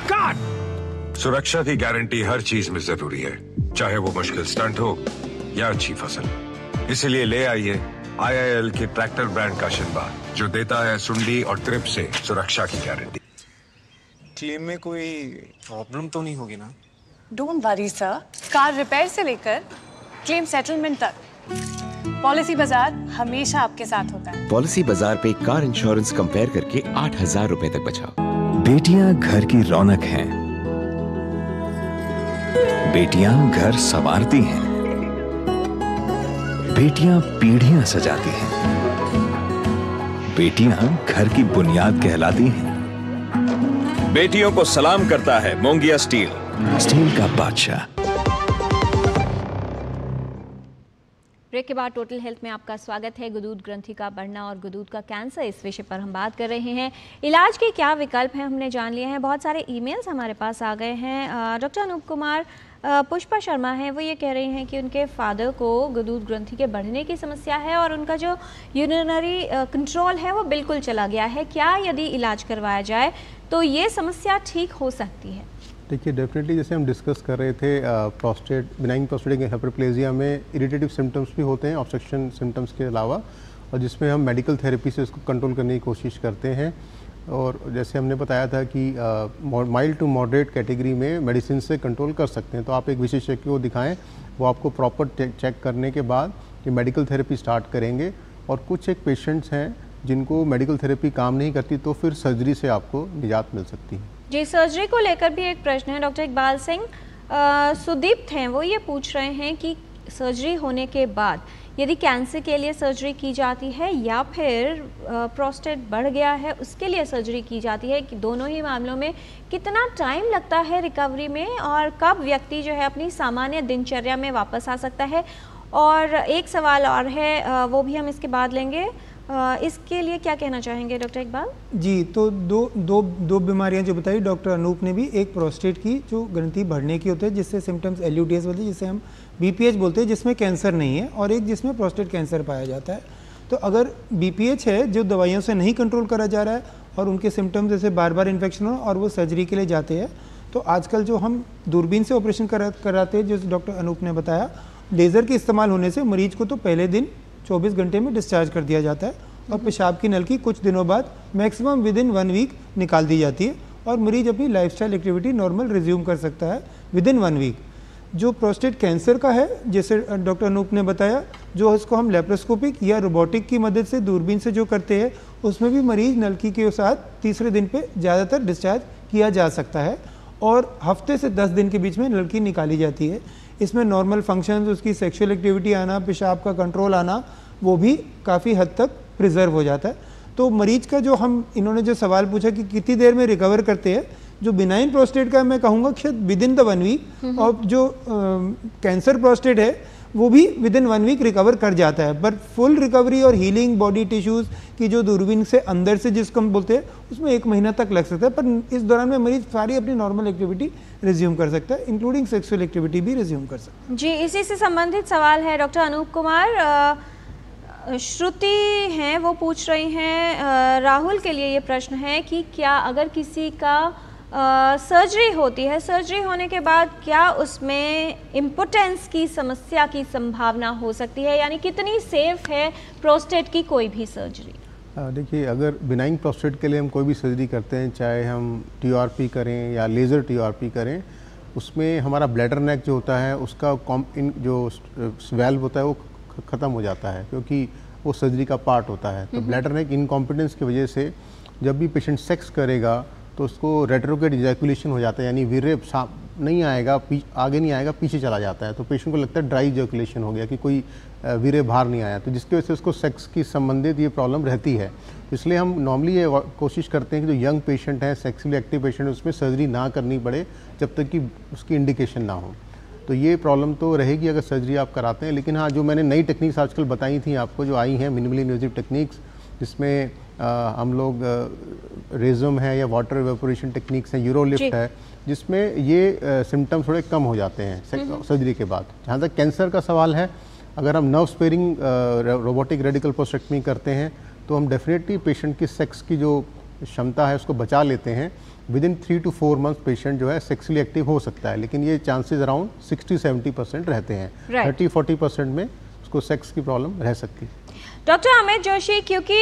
I: काट! सुरक्षा की गारंटी हर चीज में जरूरी है, चाहे वो मुश्किल स्टंट हो या अच्छी फसल। इसलिए ले आइए IIL के ट्रैक्टर ब्रांड का शिनबा, जो देता है सुंडी और ट्रिप से सुरक्षा की गारंटी।
T: क्लेम में कोई प्रॉब्लम तो नहीं होगी ना?
U: Don't worry sir, car repair से लेकर क्लेम सेटलमेंट तक पॉलिसी बाजार हमेशा आपके साथ होता है।
V: पॉलिसी बाजार पे कार इंश्योरेंस कंपेयर करके 8,000 रुपए तक बचाओ। बेटियां घर की रौनक हैं। बेटियां घर संवारती हैं। बेटियां पीढ़ियां सजाती हैं। बेटियां घर की बुनियाद कहलाती हैं।
H: बेटियों को सलाम करता है मोंगिया स्टील,
V: स्टील का बादशाह।
A: ब्रेक के बाद टोटल हेल्थ में आपका स्वागत है। गुदूद ग्रंथि का बढ़ना और गुदूद का कैंसर, इस विषय पर हम बात कर रहे हैं। इलाज के क्या विकल्प हैं हमने जान लिए हैं। बहुत सारे ईमेल्स हमारे पास आ गए हैं। डॉक्टर अनूप कुमार, पुष्पा शर्मा हैं, वो ये कह रही हैं कि उनके फादर को गुदूद ग्रंथि के बढ़ने की समस्या है और उनका जो यूरिनरी कंट्रोल है वो बिल्कुल चला गया है। क्या यदि इलाज करवाया जाए तो ये समस्या ठीक हो सकती है?
B: देखिए, डेफिनेटली जैसे हम डिस्कस कर रहे थे, प्रोस्टेट बिनाइन प्रोस्टेटिक हाइपरप्लेजिया में इरिटेटिव सिम्टम्स भी होते हैं ऑब्स्ट्रक्शन सिम्टम्स के अलावा, और जिसमें हम मेडिकल थेरेपी से इसको कंट्रोल करने की कोशिश करते हैं। और जैसे हमने बताया था कि माइल्ड टू मॉडरेट कैटेगरी में मेडिसिन से कंट्रोल कर सकते हैं। तो आप एक विशेषज्ञ को दिखाएं, वो आपको प्रॉपर चेक करने के बाद कि मेडिकल थेरेपी स्टार्ट करेंगे। और कुछ एक पेशेंट्स हैं जिनको मेडिकल थेरेपी काम नहीं करती, तो फिर सर्जरी से आपको निजात मिल सकती है।
A: जी, सर्जरी को लेकर भी एक प्रश्न है डॉक्टर इकबाल सिंह। सुदीप्त हैं, वो ये पूछ रहे हैं कि सर्जरी होने के बाद यदि कैंसर के लिए सर्जरी की जाती है या फिर प्रोस्टेट बढ़ गया है उसके लिए सर्जरी की जाती है, कि दोनों ही मामलों में कितना टाइम लगता है रिकवरी में और कब व्यक्ति जो है अपनी सामान्य दिनचर्या में वापस आ सकता है? और एक सवाल और है, वो भी हम इसके बाद लेंगे। इसके लिए क्या कहना चाहेंगे डॉक्टर इकबाल?
C: जी, तो दो बीमारियां जो बताई डॉक्टर अनूप ने भी, एक प्रोस्टेट की जो ग्रंथि बढ़ने की होती है जिससे सिम्टम्स LUTS बोलते हैं, जिसे हम BPH बोलते हैं, जिसमें कैंसर नहीं है, और एक जिसमें प्रोस्टेट कैंसर पाया जाता है। तो अगर BPH है जो दवाइयों से नहीं कंट्रोल करा जा रहा है और उनके सिम्टम्स जैसे बार बार इन्फेक्शन हो और वो सर्जरी के लिए जाते हैं, तो आजकल जो हम दूरबीन से ऑपरेशन कराते हैं, जो डॉक्टर अनूप ने बताया, लेज़र के इस्तेमाल होने से मरीज को तो पहले दिन 24 घंटे में डिस्चार्ज कर दिया जाता है और पेशाब की नलकी कुछ दिनों बाद मैक्सिमम विदिन 1 वीक निकाल दी जाती है और मरीज अपनी लाइफस्टाइल एक्टिविटी नॉर्मल रिज्यूम कर सकता है विदिन 1 वीक। जो प्रोस्टेट कैंसर का है, जैसे डॉक्टर अनूप ने बताया, जो इसको हम लेप्रोस्कोपिक या रोबोटिक की मदद से दूरबीन से जो करते हैं, उसमें भी मरीज नलकी के साथ तीसरे दिन पे ज़्यादातर डिस्चार्ज किया जा सकता है और हफ्ते से 10 दिन के बीच में नलकी निकाली जाती है। इसमें नॉर्मल फंक्शंस, उसकी सेक्सुअल एक्टिविटी आना, पेशाब का कंट्रोल आना, वो भी काफ़ी हद तक प्रिजर्व हो जाता है। तो मरीज का जो इन्होंने जो सवाल पूछा कि कितनी देर में रिकवर करते हैं, जो बिनाइन प्रोस्टेट का मैं कहूँगा कि विदिन द 1 वीक, और जो कैंसर प्रोस्टेट है वो भी विदिन 1 वीक रिकवर कर जाता है। बट फुल रिकवरी और हीलिंग बॉडी टिश्यूज़ की जो दूरबीन से अंदर से जिसको हम बोलते हैं, उसमें 1 महीना तक लग सकता है, पर इस दौरान में मरीज सारी अपनी नॉर्मल एक्टिविटी रिज्यूम कर सकता है, इंक्लूडिंग सेक्सुअल एक्टिविटी भी रिज्यूम कर सकता है।
A: जी, इसी से संबंधित सवाल है डॉक्टर अनूप कुमार। श्रुति हैं, वो पूछ रही हैं, राहुल के लिए ये प्रश्न है कि क्या अगर किसी का सर्जरी होती है, सर्जरी होने के बाद क्या उसमें इम्पोटेंस की समस्या की संभावना हो सकती है, यानी कितनी सेफ है प्रोस्टेट की कोई भी सर्जरी?
B: देखिए, अगर बिनाइन प्रोस्टेट के लिए हम कोई भी सर्जरी करते हैं, चाहे हम TURP करें या लेज़र TURP करें, उसमें हमारा ब्लैडर नेक जो होता है उसका जो वेल्व होता है वो ख़त्म हो जाता है, क्योंकि वो सर्जरी का पार्ट होता है। तो ब्लैडर नेक इनकॉम्पिटेंस की वजह से जब भी पेशेंट सेक्स करेगा तो उसको रेट्रोग्रेड इजैकुलेशन हो जाता है, यानी वीर्य नहीं आएगा, आगे नहीं आएगा, पीछे चला जाता है। तो पेशेंट को लगता है ड्राई इजैकुलेशन हो गया, कि कोई वीर्य बाहर नहीं आया, तो जिसकी वजह से उसको सेक्स की संबंधित ये प्रॉब्लम रहती है। इसलिए हम नॉर्मली ये कोशिश करते हैं कि जो यंग पेशेंट हैं, सेक्सुअली एक्टिव पेशेंट है, उसमें सर्जरी ना करनी पड़े जब तक कि उसकी इंडिकेशन ना हो। तो ये प्रॉब्लम तो रहेगी अगर सर्जरी आप कराते हैं। लेकिन हाँ, जो मैंने नई टेक्निक्स आजकल बताई थी आपको, जो आई हैं मिनिमली इन्वेजिव टेक्निक्स, जिसमें हम लोग रेज़म है या वाटर एवेपोरेशन टेक्निक्स हैं, यूरोलिफ्ट है, जिसमें ये सिम्टम्स थोड़े कम हो जाते हैं सर्जरी के बाद। जहाँ तक कैंसर का सवाल है, अगर हम nerve sparing robotic radical prostatectomy करते हैं तो हम डेफिनेटली पेशेंट की सेक्स की जो क्षमता है उसको बचा लेते हैं। विदिन 3 to 4 मंथ पेशेंट जो है सेक्सुअली एक्टिव हो सकता है, लेकिन ये चांसेस अराउंड 60-70% रहते हैं। 30-40% में उसको सेक्स की प्रॉब्लम रह सकती है।
A: डॉक्टर अमित जोशी, क्योंकि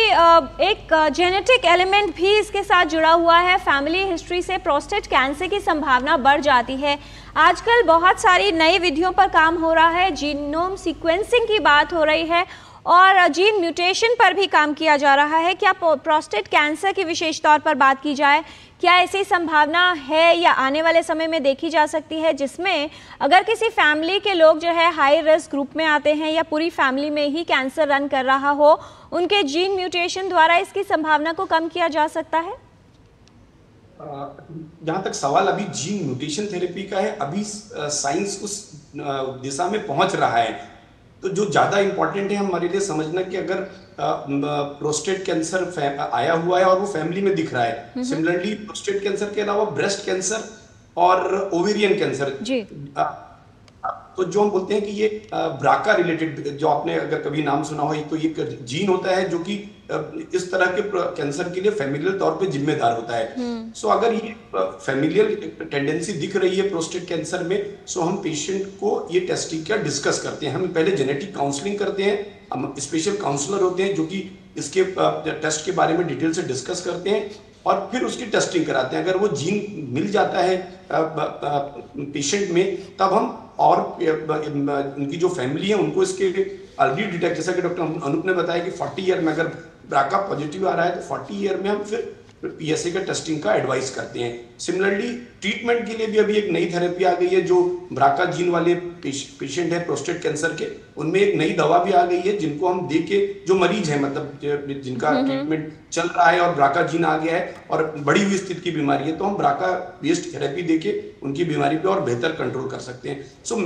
A: एक जेनेटिक एलिमेंट भी इसके साथ जुड़ा हुआ है, फैमिली हिस्ट्री से प्रोस्टेट कैंसर की संभावना बढ़ जाती है। आजकल बहुत सारी नई विधियों पर काम हो रहा है, जीनोम सीक्वेंसिंग की बात हो रही है और जीन म्यूटेशन पर भी काम किया जा रहा है। क्या प्रोस्टेट कैंसर की विशेष तौर पर बात की जाए, क्या ऐसी संभावना है या आने वाले समय में देखी जा सकती है जिसमें अगर किसी फैमिली के लोग जो है हाई रिस्क ग्रुप में आते हैं या पूरी फैमिली में ही कैंसर रन कर रहा हो, उनके जीन म्यूटेशन द्वारा इसकी संभावना को कम किया जा सकता है?
D: जहाँ तक सवाल अभी जीन म्यूटेशन थेरेपी का है, अभी साइंस उस दिशा में पहुंच रहा है। तो जो ज़्यादा इम्पोर्टेंट है हमारे लिए समझना कि अगर प्रोस्टेट कैंसर आया हुआ है और वो फैमिली में दिख रहा है, सिमिलरली प्रोस्टेट कैंसर के अलावा ब्रेस्ट कैंसर और ओवेरियन कैंसर, तो जो हम बोलते हैं कि ये ब्राका रिलेटेड, जो आपने अगर कभी नाम सुना हो, तो ये जीन होता है जो कि इस तरह के कैंसर के लिए फैमिलियल तौर पे जिम्मेदार होता है। सो अगर ये फैमिलियल टेंडेंसी दिख रही है प्रोस्टेट कैंसर में, सो हम पेशेंट को ये टेस्टिंग का डिस्कस करते हैं। हम पहले जेनेटिक काउंसलिंग करते हैं, हम स्पेशल काउंसलर होते हैं जो कि इसके टेस्ट के बारे में डिटेल से डिस्कस करते हैं और फिर उसकी टेस्टिंग कराते हैं। अगर वो जीन मिल जाता है पेशेंट में, तब हम और उनकी जो फैमिली है उनको इसके अर्ली डिटेक्ट, जैसा कि डॉक्टर अनूप ने बताया कि 40 ईयर में अगर ब्राका पॉजिटिव आ रहा है तो 40 ईयर में हम फिर पीएसए का टेस्टिंग का एडवाइस करते हैं। सिमिलरली ट्रीटमेंट के लिए भी अभी एक नई थेरेपी आ गई है, जो ब्राका जीन वाले पेशेंट है प्रोस्टेट कैंसर के, उनमें एक नई दवा भी आ गई है जिनको हम दे के, जो मरीज है मतलब जिनका ट्रीटमेंट चल रहा है और ब्राका जीन आ गया है और बड़ी हुई स्थिति की बीमारी है, तो हम ब्राका बेस्ड थेरेपी देके उनकी बीमारी पे और बेहतर कंट्रोल कर सकते हैं। सो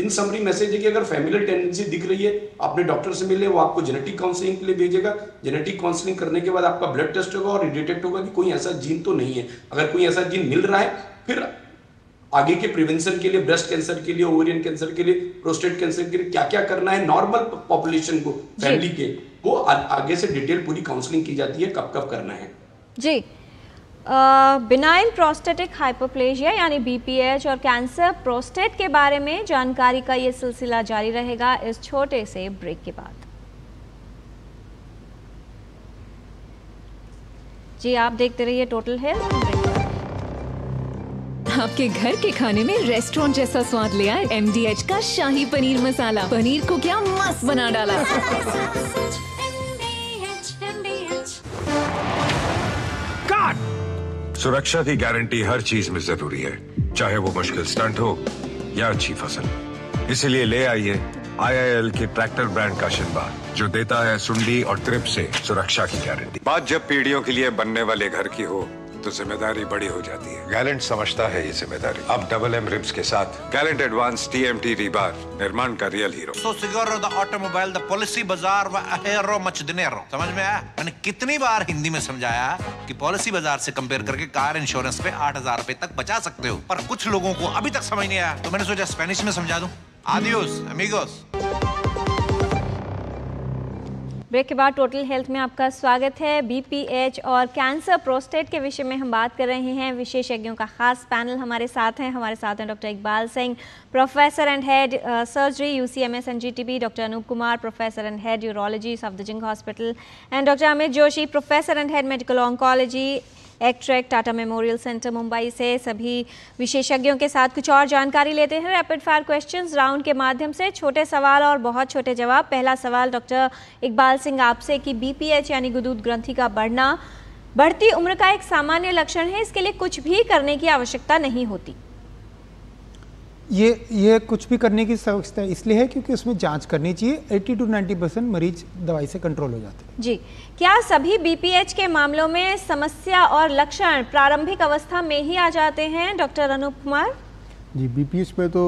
D: इन समरी मैसेज है कि अगर फैमिलियल टेंडेंसी दिख रही है, अपने डॉक्टर से मिले, वो आपको जेनेटिक काउंसलिंग के लिए भेजेगा। जेनेटिक काउंसलिंग करने के बाद आपका ब्लड टेस्ट होगा और डिटेक्ट होगा कि कोई ऐसा जीन तो नहीं है। अगर कोई ऐसा जीन मिल रहा है, फिर आगे के प्रिवेंशन के लिए, ब्रेस्ट कैंसर के लिए, ओवेरियन कैंसर के लिए, प्रोस्टेट कैंसर के लिए क्या क्या करना है नॉर्मल पॉपुलेशन को, फैमिली के, वो आगे से डिटेल पूरी काउंसलिंग की जाती है, कब कब करना है। जी, बिनाइन प्रोस्टेटिक हाइपोप्लेजिया यानी बीपीएच और कैंसर प्रोस्टेट के बारे में जानकारी का ये सिलसिला जारी रहेगा इस छोटे से ब्रेक के बाद। जी, आप देखते रहिए टोटल हेल्थ।
J: आपके घर के खाने में रेस्टोरेंट जैसा स्वाद ले आए MDH का शाही पनीर मसाला। पनीर को क्या मस्त बना डाला।
I: सुरक्षा की गारंटी हर चीज में जरूरी है, चाहे वो मुश्किल स्टंट हो या अच्छी फसल। इसलिए ले आइए IIL के ट्रैक्टर ब्रांड का शिनबार, जो देता है सुंडी और ट्रिप से सुरक्षा की गारंटी। बात जब पीढ़ियों के लिए बनने वाले घर की हो तो जिम्मेदारी बड़ी हो जाती है। गैलेंट समझता है ये जिम्मेदारी। अब डबल M रिब्स के साथ गैलेंट एडवांस TMT रीबार, निर्माण का real hero.
L: So Seguro the automobile, the policy बाजार व अहेरो मच दिनेरो। समझ में आया? मैंने कितनी बार हिंदी में समझाया कि पॉलिसी बाजार से कंपेयर करके कार इंश्योरेंस पे 8,000 रुपए तक बचा सकते हो, पर कुछ लोगों को अभी तक समझ नहीं आया, तो मैंने सोचा स्पेनिश में समझा दूं। Adios amigos.
A: ब्रेक के बाद टोटल हेल्थ में आपका स्वागत है। बीपीएच और कैंसर प्रोस्टेट के विषय में हम बात कर रहे हैं। विशेषज्ञों का खास पैनल हमारे साथ हैं doctor Iqbal Singh, professor and head surgery UCMS NGTB, doctor Anoop Kumar, professor and head urology Safdarjung hospital, and doctor Amit Joshi, professor and head medical oncology ACTREC Tata memorial centre Mumbai से। सभी विशेषज्ञों के साथ कुछ और जानकारी लेते हैं रैपिड फायर क्वेश्चंस राउंड के माध्यम से। छोटे सवाल और बहुत छोटे जवाब। पहला सवाल डॉक्टर इकबाल सिंह आपसे कि बीपीएच यानी गुदूद ग्रंथि का बढ़ना बढ़ती उम्र का एक सामान्य लक्षण है, इसके लिए कुछ भी करने की आवश्यकता नहीं होती।
C: ये कुछ भी करने की आवश्यकता इसलिए है क्योंकि उसमें जांच करनी चाहिए। 80 to 90% मरीज दवाई से कंट्रोल हो जाते हैं। जी, क्या सभी बीपीएच के मामलों में समस्या और लक्षण प्रारंभिक अवस्था में ही आ जाते हैं? डॉक्टर अनूप कुमार।
B: जी, बीपीएच में तो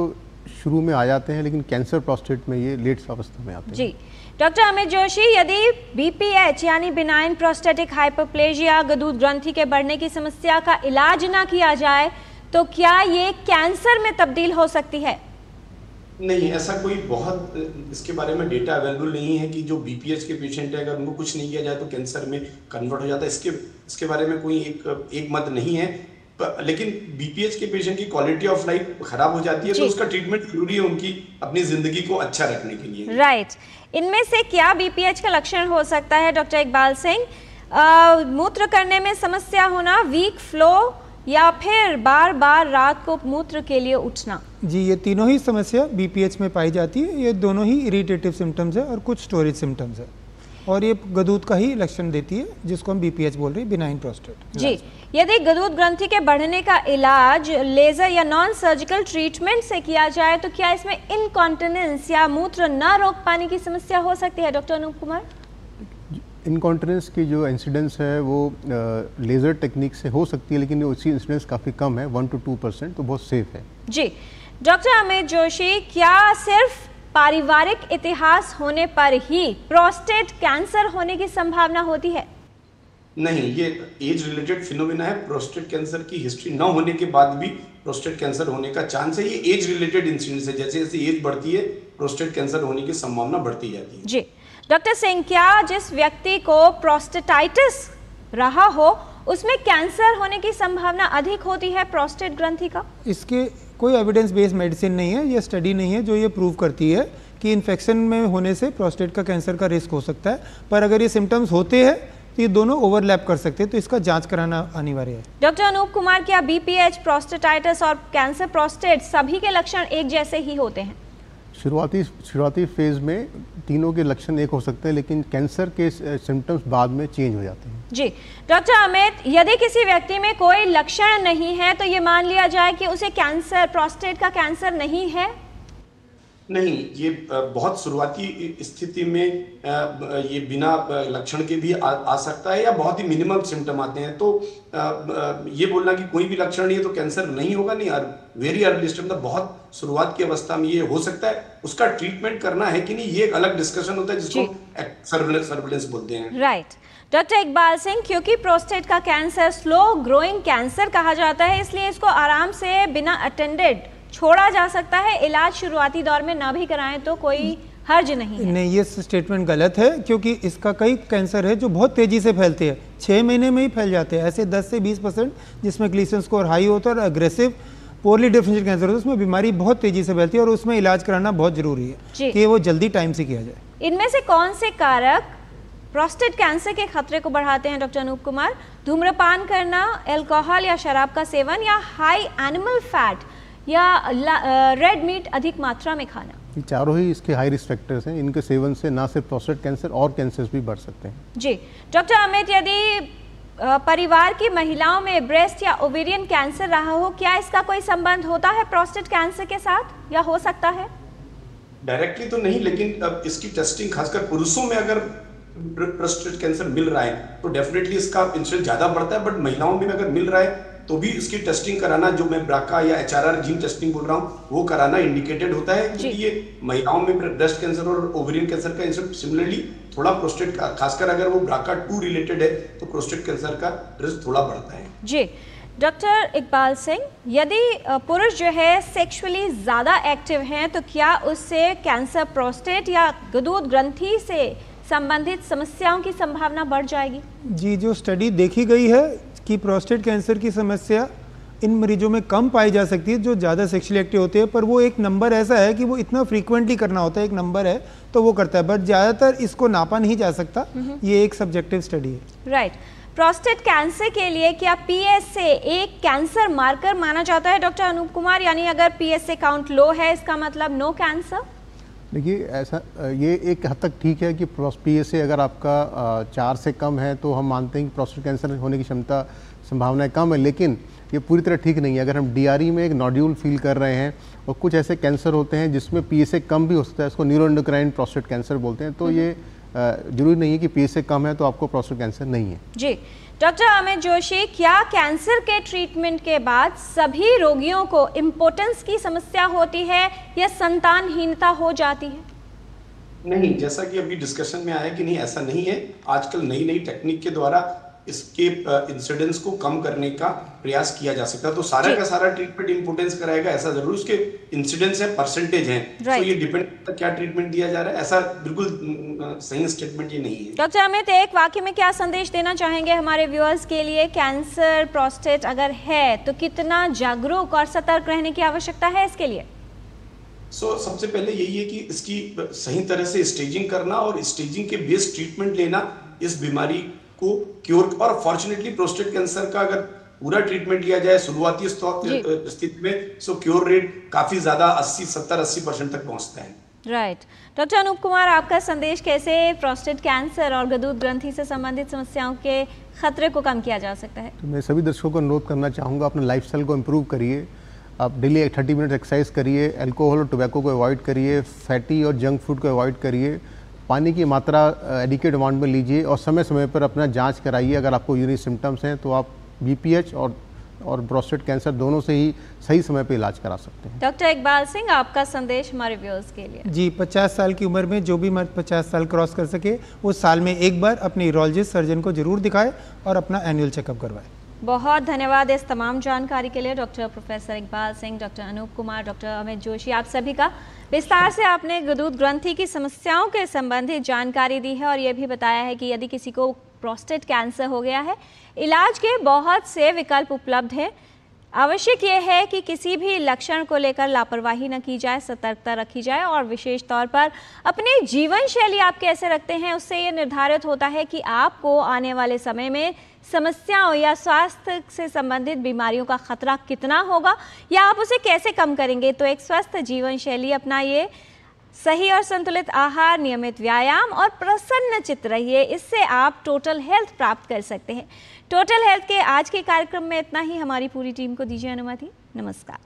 B: शुरू में आ जाते हैं, लेकिन कैंसर प्रोस्टेट में ये लेट अवस्था में आते हैं।
A: जी, डॉक्टर अमित जोशी, यदि बीपीएच यानी बिनाइन प्रोस्टेटिक हाइपोप्लेजिया गुदूद ग्रंथि के बढ़ने की समस्या का इलाज ना किया जाए तो क्या ये कैंसर में तब्दील हो सकती है?
D: नहीं, ऐसा कोई बहुत इसके बारे में डेटा अवेलेबल नहीं है कि जो बीपीएच के पेशेंट है अगर उनको कुछ नहीं किया जाए तो कैंसर में कन्वर्ट हो जाता है। इसके बारे में कोई एक मत नहीं है। लेकिन बीपीएच के पेशेंट की क्वालिटी ऑफ लाइफ खराब हो जाती है, तो उसका ट्रीटमेंट जरूरी है उनकी अपनी जिंदगी को अच्छा रखने के लिए।
A: राइट। इनमें से क्या बीपीएच का लक्षण हो सकता है डॉक्टर इकबाल सिंह? मूत्र करने में समस्या होना, वीक फ्लो, या फिर बार बार रात को मूत्र के लिए उठना?
C: जी, ये तीनों ही समस्या BPH में पाई जाती है। ये दोनों ही इरिटेटिव सिम्टम्स है और कुछ स्टोरेज सिम्टम्स है, और ये गदूद का ही लक्षण देती है, जिसको हम BPH बोल रहे हैं, बिनाइन प्रोस्टेट।
A: जी, यदि गदूद ग्रंथि के बढ़ने का इलाज लेजर या नॉन सर्जिकल ट्रीटमेंट से किया जाए तो क्या इसमें इनकॉन्टिनेंस या मूत्र न रोक पाने की समस्या हो सकती है डॉक्टर अनूप कुमार?
B: इनकॉन्टिनेंस की जो इंसिडेंस है वो लेज़र टेक्निक से हो सकती है, लेकिन उसकी इंसिडेंस काफ़ी कम है, 1 to 2%, तो बहुत सेफ है।
A: जी, डॉक्टर अमित जोशी, क्या सिर्फ पारिवारिक इतिहास होने पर ही प्रोस्टेट कैंसर होने की संभावना होती है?
D: नहीं, ये एज रिलेटेड फिनोमेना है। प्रोस्टेट कैंसर की हिस्ट्री न होने के बाद भी प्रोस्टेट कैंसर होने का चांस है। ये एज रिलेटेड इंसिडेंस है, जैसे जैसे एज बढ़ती है प्रोस्टेट कैंसर होने की संभावना बढ़ती जाती है।
A: जी, डॉक्टर सिंह, क्या जिस व्यक्ति को प्रोस्टेटाइटिस रहा हो उसमें कैंसर होने की संभावना अधिक होती है प्रोस्टेट ग्रंथि का?
C: इसके कोई एविडेंस बेस्ड मेडिसिन नहीं है, ये स्टडी नहीं है जो ये प्रूव करती है कि इन्फेक्शन में होने से प्रोस्टेट का कैंसर का रिस्क हो सकता है। पर अगर ये सिम्टम्स होते हैं तो ये दोनों ओवरलैप कर सकते हैं, तो इसका जांच कराना अनिवार्य है।
A: डॉक्टर अनूप कुमार, क्या BPH, प्रोस्टेटाइटिस और कैंसर प्रोस्टेट सभी के लक्षण एक जैसे ही होते हैं?
B: शुरुआती फेज में तीनों के लक्षण एक हो सकते हैं, लेकिन कैंसर के सिम्टम्स बाद में चेंज हो जाते हैं।
A: जी, डॉक्टर अमित, यदि किसी व्यक्ति में कोई लक्षण नहीं है तो ये मान लिया जाए कि उसे कैंसर, प्रोस्टेट का कैंसर नहीं है?
D: नहीं, ये बहुत शुरुआती स्थिति में ये बिना लक्षण के भी आ सकता है, या बहुत ही मिनिमम सिम्टम आते हैं। तो ये बोलना कि कोई भी लक्षण नहीं है तो कैंसर नहीं होगा, नहीं। वेरी अर्ली स्टेज में, बहुत शुरुआत की अवस्था में ये हो सकता है। उसका ट्रीटमेंट करना है कि नहीं, ये एक अलग डिस्कशन होता है, जिसको सर्विलेंस बोलते हैं।
A: राइट। डॉक्टर इकबाल सिंह, क्योंकि प्रोस्टेट का कैंसर स्लो ग्रोइंग कैंसर कहा जाता है, इसलिए इसको आराम से बिना अटेंडेड छोड़ा जा सकता है। इलाज शुरुआती दौर में ना भी कराएं तो कोई हर्ज नहीं है।
C: नहीं, ये स्टेटमेंट गलत है, क्योंकि इसका कई कैंसर है जो बहुत तेजी से फैलते हैं, 6 महीने में ही फैल जाते हैं। ऐसे 10 से 20% जिसमें ग्लीसन स्कोर हाई होता है और अग्रेसिव पोरली डिफरेंशिएटेड कैंसर होता है, उसमें बीमारी बहुत तेजी से फैलती है और उसमें इलाज कराना बहुत जरूरी है कि वो जल्दी टाइम से किया जाए।
A: इनमें से कौन से कारक प्रोस्टेट कैंसर के खतरे को बढ़ाते हैं डॉक्टर अनूप कुमार? धूम्रपान करना, अल्कोहल या शराब का सेवन, या हाई एनिमल फैट, या रेड मीट अधिक मात्रा में खाना?
B: ये चारों ही इसके हाई रिस्क फैक्टर्स हैं। इनके सेवन से ना सिर्फ प्रोस्टेट कैंसर और कैंसर्स भी बढ़ सकते हैं।
A: जी, डॉक्टर अमित, यदि परिवार की महिलाओं में ब्रेस्ट या ओवेरियन कैंसर रहा हो, क्या इसका कोई संबंध होता है प्रोस्टेट कैंसर के साथ, या हो सकता है?
D: डायरेक्टली तो नहीं, लेकिन इसकी टेस्टिंग खासकर पुरुषों में अगर प्रोस्टेट कैंसर मिल रहा है तो डेफिनेटली इसका इंसिडेंस ज्यादा बढ़ता है। बट महिलाओं में अगर मिल रहा है तो भी इसकी टेस्टिंग कराना, जो मैं ब्राका या HRR जीन टेस्टिंग बोल रहा हूँ, वो कराना इंडिकेटेड होता है, क्योंकि ये महिलाओं में ब्रेस्ट कैंसर और ओवेरियन कैंसर का इंसिडेंस सिमिलरली थोड़ा प्रोस्टेट का, खासकर अगर वो ब्राका 2 रिलेटेड है तो प्रोस्टेट कैंसर का रिस्क थोड़ा बढ़ता है।
A: जी, डॉक्टर इकबाल सिंह, यदि पुरुष जो है सेक्सुअली ज्यादा एक्टिव हैं तो क्या उससे कैंसर प्रोस्टेट या गदूद ग्रंथि से संबंधित समस्याओं की संभावना बढ़ जाएगी?
C: जी, जो स्टडी देखी गई है कि प्रोस्टेट कैंसर की समस्या इन मरीजों में कम पाई जा सकती है जो ज़्यादा सेक्सुअली एक्टिव होते हैं, पर वो एक नंबर ऐसा है कि वो इतना फ्रीक्वेंटली करना होता है, एक नंबर है तो वो करता है, बट ज़्यादातर इसको नापा नहीं जा सकता। ये एक सब्जेक्टिव स्टडी है।
A: राइट। प्रोस्टेट कैंसर के लिए क्या PSA एक कैंसर मार्कर माना जाता है डॉक्टर अनूप कुमार? यानी अगर PSA काउंट लो है इसका मतलब नो कैंसर?
B: देखिए, ऐसा ये एक हद तक ठीक है कि PSA अगर आपका 4 से कम है तो हम मानते हैं कि प्रोस्टेट कैंसर होने की संभावनाएं कम है, लेकिन ये पूरी तरह ठीक नहीं है। अगर हम DRE में एक नोड्यूल फील कर रहे हैं और कुछ ऐसे कैंसर होते हैं जिसमें PSA कम भी हो सकता है, इसको न्यूरोएंडोक्राइन प्रोस्टेट कैंसर बोलते हैं, तो ये जरूरी नहीं है कि PSA कम है तो आपको प्रोस्टेट कैंसर नहीं है।
A: जी, डॉक्टर अमित जोशी, क्या कैंसर के ट्रीटमेंट के बाद सभी रोगियों को इम्पोर्टेंस की समस्या होती है या संतानहीनता हो जाती है?
D: नहीं, जैसा कि अभी डिस्कशन में आया कि नहीं, ऐसा नहीं है। आजकल नई नई टेक्निक के द्वारा इसके इंसिडेंस को कम करने का प्रयास किया जा सकता है। तो सारा का सारा ट्रीटमेंट इंपोर्टेंस कराएगा ऐसा जरूर, उसके इंसिडेंस है, परसेंटेज है, तो ये डिपेंड करता है क्या ट्रीटमेंट दिया जा रहा है। ऐसा बिल्कुल सही स्टेटमेंट ये नहीं है।
A: डॉक्टर अमित, एक वाक्य में क्या संदेश देना चाहेंगे हमारे व्यूअर्स के लिए? कैंसर प्रोस्टेट अगर है तो कितना जागरूक और सतर्क रहने की आवश्यकता है इसके लिए?
D: सबसे पहले यही है कि इसकी सही तरह से स्टेजिंग करना और स्टेजिंग के बेस्ड ट्रीटमेंट लेना इस बीमारी को क्योर। और फॉर्चुनेटली प्रोस्टेट कैंसर का अगर पूरा ट्रीटमेंट लिया जाए शुरुआती स्थिति में, सो क्योर रेट काफी ज्यादा 70-80% तक पहुंचता है।
A: राइट। डॉक्टर अनूप कुमार, आपका संदेश कैसे प्रोस्टेट कैंसर और गदूद ग्रंथि से संबंधित समस्याओं के खतरे को कम किया जा सकता है?
B: तो मैं सभी दर्शकों को अनुरोध करना चाहूँगा, अपने लाइफस्टाइल को इम्प्रूव करिए, आप डेली 30 मिनट एक्सरसाइज करिए, अल्कोहल और टोबैको को अवॉइड करिए, फैटी और जंक फूड को अवॉइड करिए, पानी की मात्रा एडिक्वेट अमाउंट में लीजिए और समय समय पर अपना जांच कराइए। अगर आपको यूरिनरी सिम्टम्स हैं तो आप BPH और प्रोस्टेट कैंसर दोनों से ही सही समय पर इलाज करा सकते हैं।
A: डॉक्टर इकबाल सिंह, आपका संदेश हमारे व्यूअर्स के लिए?
C: जी, 50 साल की उम्र में जो भी मर्द 50 साल क्रॉस कर सके वो साल में एक बार अपने यूरोलॉजिस्ट सर्जन को जरूर दिखाए और अपना एनुअल चेकअप करवाए।
A: बहुत धन्यवाद इस तमाम जानकारी के लिए doctor professor Iqbal Singh, doctor Anoop Kumar, doctor Amit Joshi, आप सभी का। विस्तार से आपने गदूद ग्रंथि की समस्याओं के संबंधित जानकारी दी है और ये भी बताया है कि यदि किसी को प्रोस्टेट कैंसर हो गया है, इलाज के बहुत से विकल्प उपलब्ध हैं। आवश्यक यह है कि किसी भी लक्षण को लेकर लापरवाही न की जाए, सतर्कता रखी जाए और विशेष तौर पर अपनी जीवन शैली आप कैसे रखते हैं उससे ये निर्धारित होता है कि आपको आने वाले समय में समस्याओं या स्वास्थ्य से संबंधित बीमारियों का खतरा कितना होगा या आप उसे कैसे कम करेंगे। तो एक स्वस्थ जीवन शैली अपनाइए, सही और संतुलित आहार, नियमित व्यायाम और प्रसन्न चित्त रहिए, इससे आप टोटल हेल्थ प्राप्त कर सकते हैं। टोटल हेल्थ के आज के कार्यक्रम में इतना ही। हमारी पूरी टीम को दीजिए अनुमति। नमस्कार।